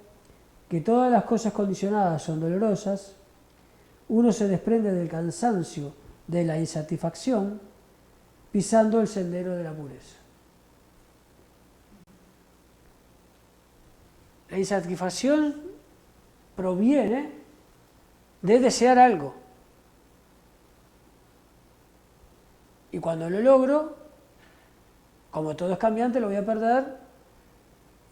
Speaker 1: que todas las cosas condicionadas son dolorosas, uno se desprende del cansancio, de la insatisfacción, pisando el sendero de la pureza. La insatisfacción proviene de desear algo. Y cuando lo logro, como todo es cambiante, lo voy a perder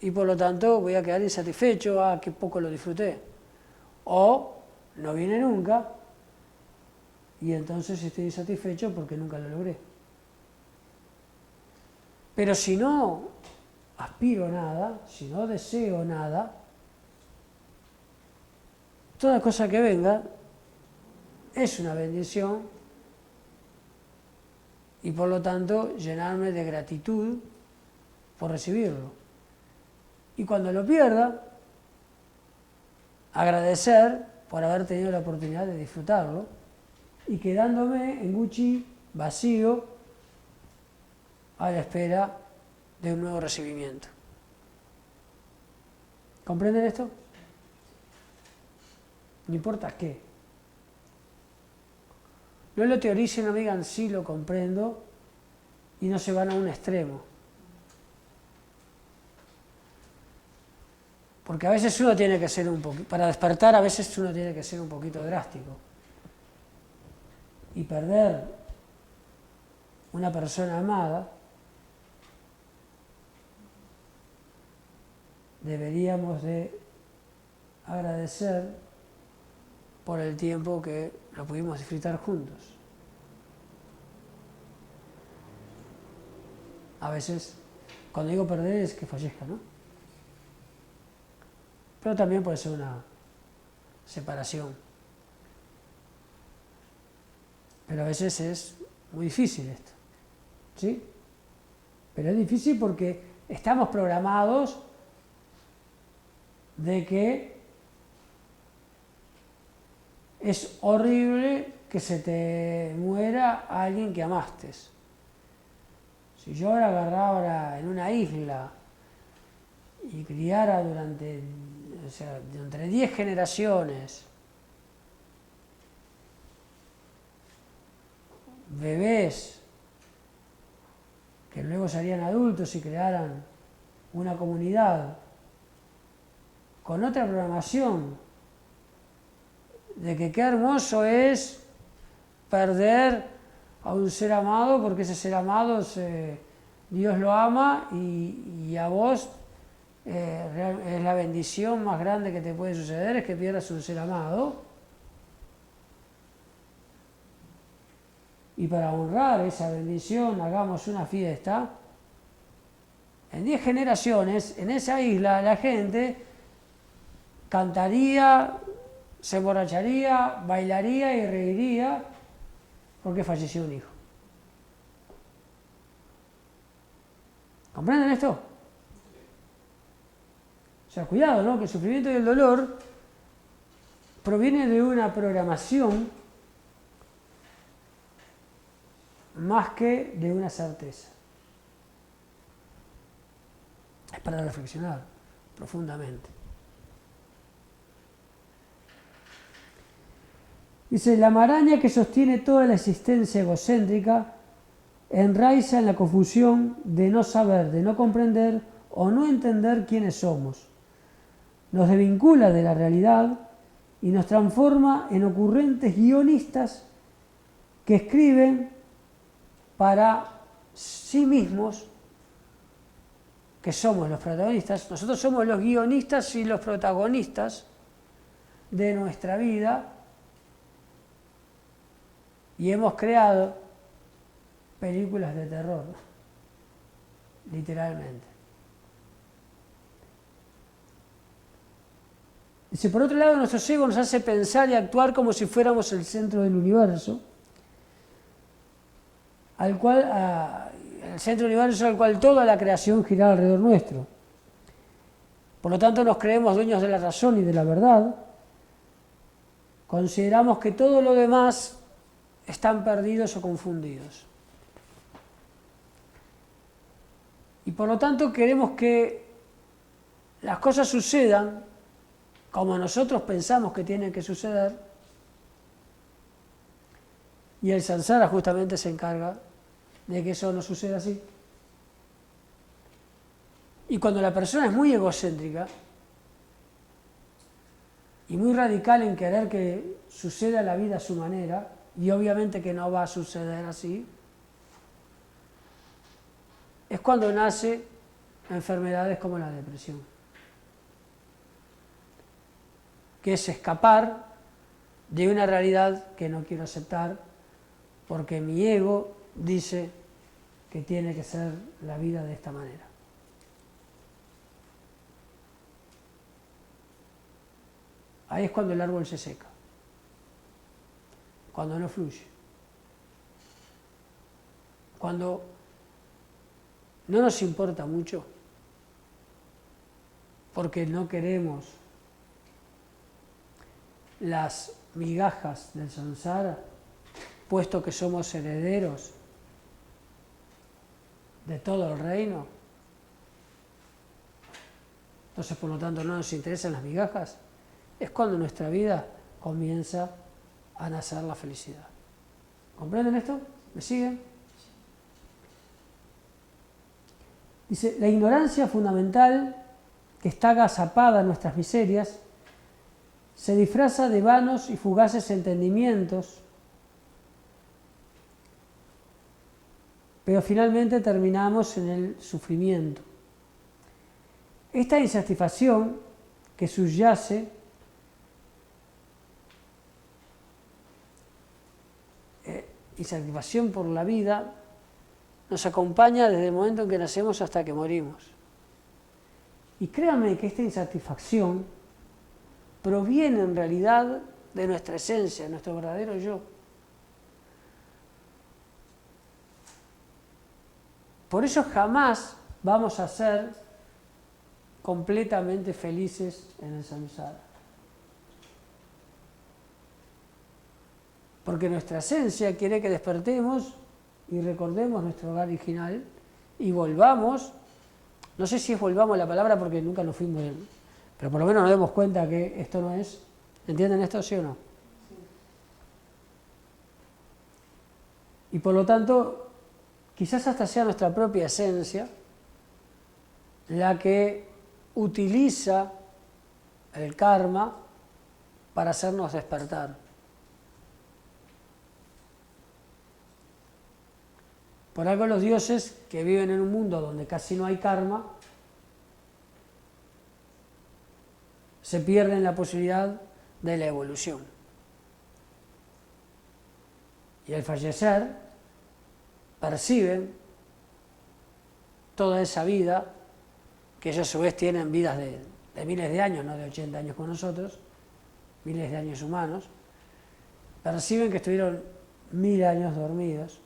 Speaker 1: y por lo tanto voy a quedar insatisfecho, qué poco lo disfruté. O no viene nunca y entonces estoy insatisfecho porque nunca lo logré. Pero si no aspiro a nada, si no deseo nada, toda cosa que venga es una bendición y por lo tanto llenarme de gratitud por recibirlo. Y cuando lo pierda, agradecer por haber tenido la oportunidad de disfrutarlo y quedándome en Gucci vacío a la espera de un nuevo recibimiento. ¿Comprenden esto? No importa qué. No lo teoricen, no digan sí, lo comprendo y no se van a un extremo. Porque a veces uno tiene que ser un poquito, para despertar a veces uno tiene que ser un poquito drástico. Y perder una persona amada, deberíamos de agradecer por el tiempo que lo pudimos disfrutar juntos. A veces, cuando digo perder es que fallezca, ¿no? Pero también puede ser una separación. Pero a veces es muy difícil esto, ¿sí? Pero es difícil porque estamos programados de que es horrible que se te muera alguien que amaste. Si yo ahora agarrara en una isla y criara durante 10 generaciones bebés que luego serían adultos y crearan una comunidad con otra programación de que qué hermoso es perder a un ser amado porque ese ser amado Dios lo ama y a vos es la bendición más grande que te puede suceder es que pierdas un ser amado. Y para honrar esa bendición hagamos una fiesta. En 10 generaciones, en esa isla, la gente cantaría, se emborracharía, bailaría y reiría porque falleció un hijo. ¿Comprenden esto? O sea, cuidado, ¿no? Que el sufrimiento y el dolor proviene de una programación más que de una certeza. Es para reflexionar profundamente. Dice, la maraña que sostiene toda la existencia egocéntrica enraiza en la confusión de no saber, de no comprender o no entender quiénes somos. Nos desvincula de la realidad y nos transforma en ocurrentes guionistas que escriben para sí mismos, que somos los protagonistas. Nosotros somos los guionistas y los protagonistas de nuestra vida y hemos creado películas de terror, literalmente. Dice, por otro lado, nuestro ego nos hace pensar y actuar como si fuéramos el centro del universo, el centro del universo al cual toda la creación gira alrededor nuestro. Por lo tanto, nos creemos dueños de la razón y de la verdad. Consideramos que todo lo demás están perdidos o confundidos. Y por lo tanto queremos que las cosas sucedan como nosotros pensamos que tienen que suceder, y el samsara justamente se encarga de que eso no suceda así. Y cuando la persona es muy egocéntrica y muy radical en querer que suceda la vida a su manera, y obviamente que no va a suceder así, es cuando nace enfermedades como la depresión, que es escapar de una realidad que no quiero aceptar porque mi ego dice que tiene que ser la vida de esta manera. Ahí es cuando el árbol se seca, cuando no fluye, cuando no nos importa mucho porque no queremos las migajas del samsara, puesto que somos herederos de todo el reino. Entonces, por lo tanto, no nos interesan las migajas. Es cuando nuestra vida comienza a nacer la felicidad. ¿Comprenden esto? ¿Me siguen? Dice, la ignorancia fundamental que está agazapada en nuestras miserias se disfraza de vanos y fugaces entendimientos, pero finalmente terminamos en el sufrimiento. Esta insatisfacción que subyace insatisfacción por la vida nos acompaña desde el momento en que nacemos hasta que morimos. Y créanme que esta insatisfacción proviene en realidad de nuestra esencia, nuestro verdadero yo. Por eso jamás vamos a ser completamente felices en el samsara. Porque nuestra esencia quiere que despertemos y recordemos nuestro hogar original y volvamos, no sé si es volvamos la palabra porque nunca nos fuimos, pero por lo menos nos demos cuenta que esto no es, ¿entienden esto, sí o no? Sí. Y por lo tanto, quizás hasta sea nuestra propia esencia la que utiliza el karma para hacernos despertar. Por algo los dioses que viven en un mundo donde casi no hay karma se pierden la posibilidad de la evolución. Y al fallecer perciben toda esa vida, que ellos a su vez tienen vidas de miles de años, no de 80 años con nosotros, miles de años humanos, perciben que estuvieron 1000 años dormidos.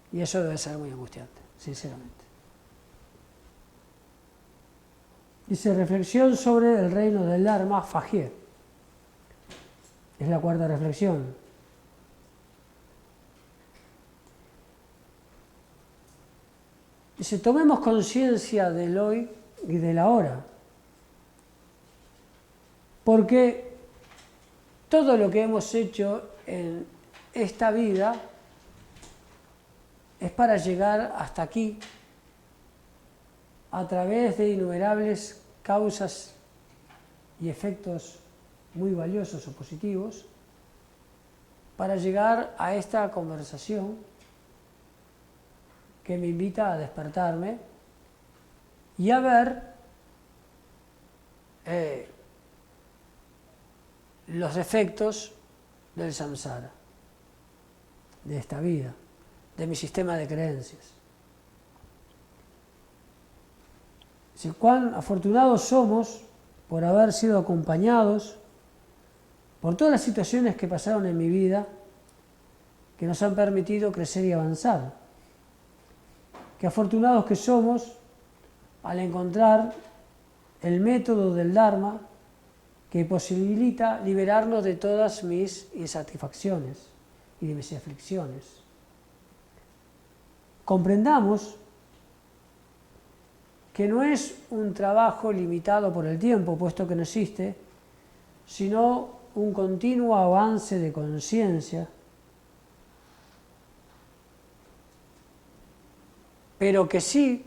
Speaker 1: Y eso debe ser muy angustiante, sinceramente. Dice, reflexión sobre el reino del Dharma, Fajie. Es la cuarta reflexión. Dice, tomemos conciencia del hoy y del ahora. Porque todo lo que hemos hecho en esta vida es para llegar hasta aquí a través de innumerables causas y efectos muy valiosos o positivos, para llegar a esta conversación que me invita a despertarme y a ver los efectos del samsara, de esta vida, de mi sistema de creencias. Si cuán afortunados somos por haber sido acompañados por todas las situaciones que pasaron en mi vida, que nos han permitido crecer y avanzar. Qué afortunados que somos al encontrar el método del Dharma que posibilita liberarnos de todas mis insatisfacciones y de mis aflicciones. Comprendamos que no es un trabajo limitado por el tiempo, puesto que no existe, sino un continuo avance de conciencia, pero que sí,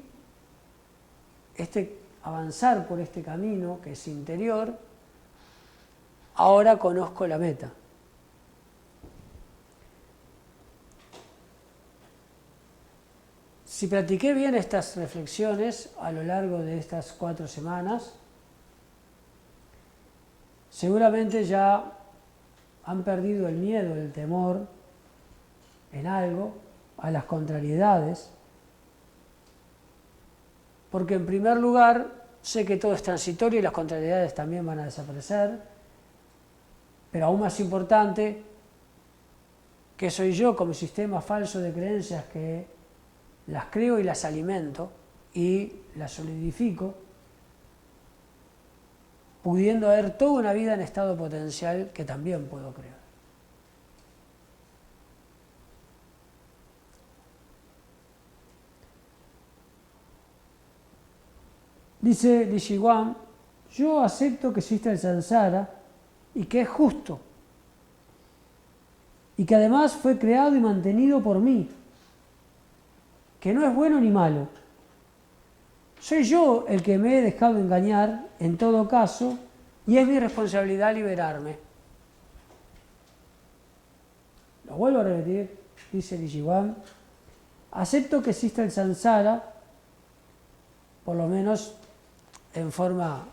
Speaker 1: avanzar por este camino que es interior, ahora conozco la meta. Si practiqué bien estas reflexiones a lo largo de estas 4 semanas, seguramente ya han perdido el miedo, el temor en algo, a las contrariedades, porque en primer lugar sé que todo es transitorio y las contrariedades también van a desaparecer, pero aún más importante, que soy yo como sistema falso de creencias que las creo y las alimento y las solidifico, pudiendo haber toda una vida en estado potencial que también puedo crear. Dice Li Shiguan, yo acepto que existe el samsara y que es justo, y que además fue creado y mantenido por mí, que no es bueno ni malo. Soy yo el que me he dejado engañar, en todo caso, y es mi responsabilidad liberarme. Lo vuelvo a repetir, dice Li Shiguan, acepto que existe el samsara, por lo menos en forma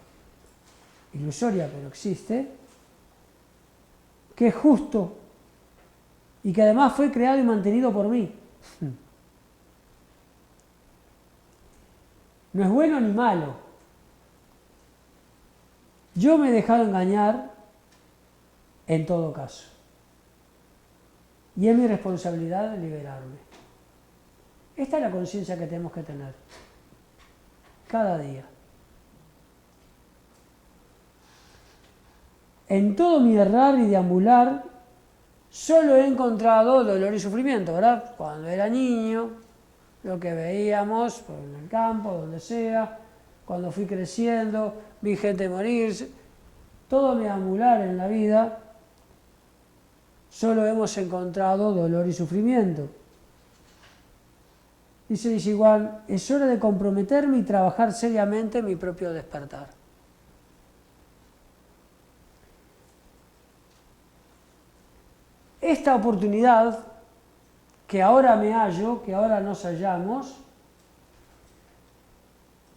Speaker 1: ilusoria, pero existe, que es justo y que además fue creado y mantenido por mí. No es bueno ni malo. Yo me he dejado engañar en todo caso. Y es mi responsabilidad liberarme. Esta es la conciencia que tenemos que tener cada día. En todo mi errar y deambular, solo he encontrado dolor y sufrimiento, ¿verdad? Cuando era niño, lo que veíamos en el campo, donde sea, cuando fui creciendo, vi gente morirse, todo mi deambular en la vida, solo hemos encontrado dolor y sufrimiento. Dice Ishiguan, es hora de comprometerme y trabajar seriamente en mi propio despertar. Esta oportunidad que ahora me hallo, que ahora nos hallamos,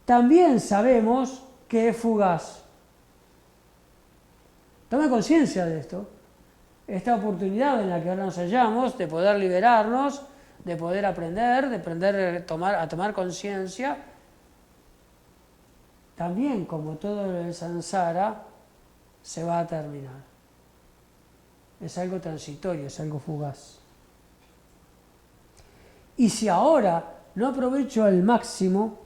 Speaker 1: también sabemos que es fugaz. Tome conciencia de esto. Esta oportunidad en la que ahora nos hallamos, de poder liberarnos, de poder aprender, de aprender a tomar conciencia, también, como todo el samsara, se va a terminar. Es algo transitorio, es algo fugaz. Y si ahora no aprovecho al máximo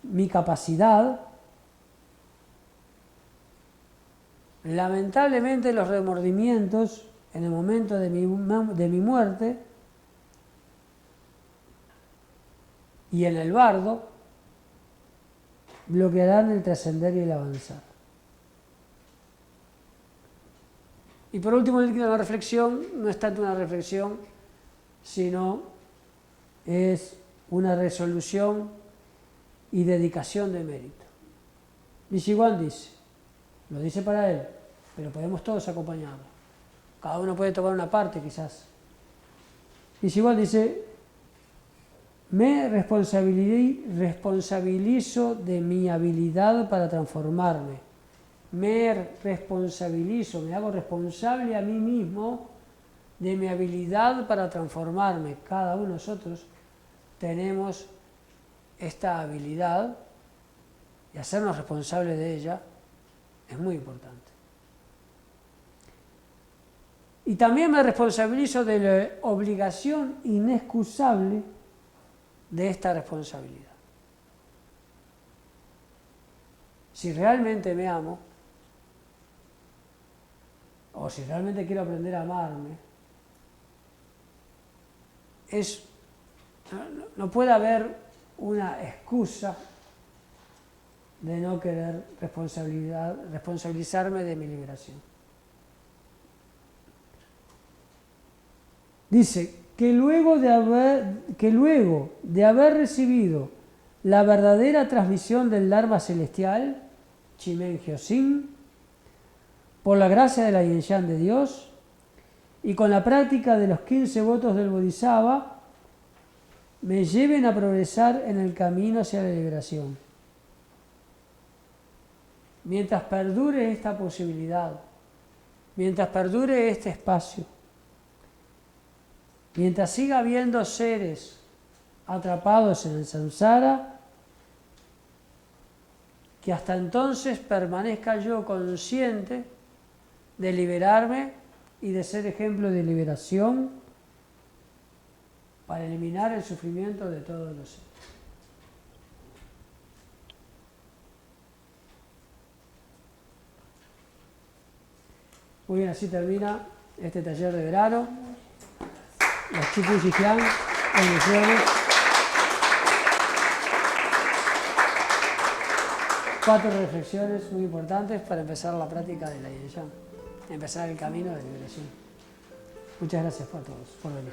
Speaker 1: mi capacidad, lamentablemente los remordimientos en el momento de mi muerte y en el bardo bloquearán el trascender y el avanzar. Y por último, la reflexión no es tanto una reflexión, sino es una resolución y dedicación de mérito. Nishiguan dice, lo dice para él, pero podemos todos acompañarlo. Cada uno puede tomar una parte quizás. Nishiguan dice, me responsabilizo de mi habilidad para transformarme. Me responsabilizo, me hago responsable a mí mismo de mi habilidad para transformarme. Cada uno de nosotros tenemos esta habilidad y hacernos responsables de ella es muy importante. Y también me responsabilizo de la obligación inexcusable de esta responsabilidad. Si realmente me amo, o si realmente quiero aprender a amarme, no puede haber una excusa de no querer responsabilizarme de mi liberación. Dice que luego de haber recibido la verdadera transmisión del Dharma celestial, Chimen Hyosin, por la gracia de la Yin-Yang de Dios y con la práctica de los 15 votos del Bodhisattva, me lleven a progresar en el camino hacia la liberación. Mientras perdure esta posibilidad, mientras perdure este espacio, mientras siga habiendo seres atrapados en el samsara, que hasta entonces permanezca yo consciente de liberarme y de ser ejemplo de liberación para eliminar el sufrimiento de todos los seres. Muy bien, así termina este taller de verano. Los Chupu Shijian, bendiciones. 4 reflexiones muy importantes para empezar la práctica de la Yin-Yang, empezar el camino de liberación. Muchas gracias a todos por venir.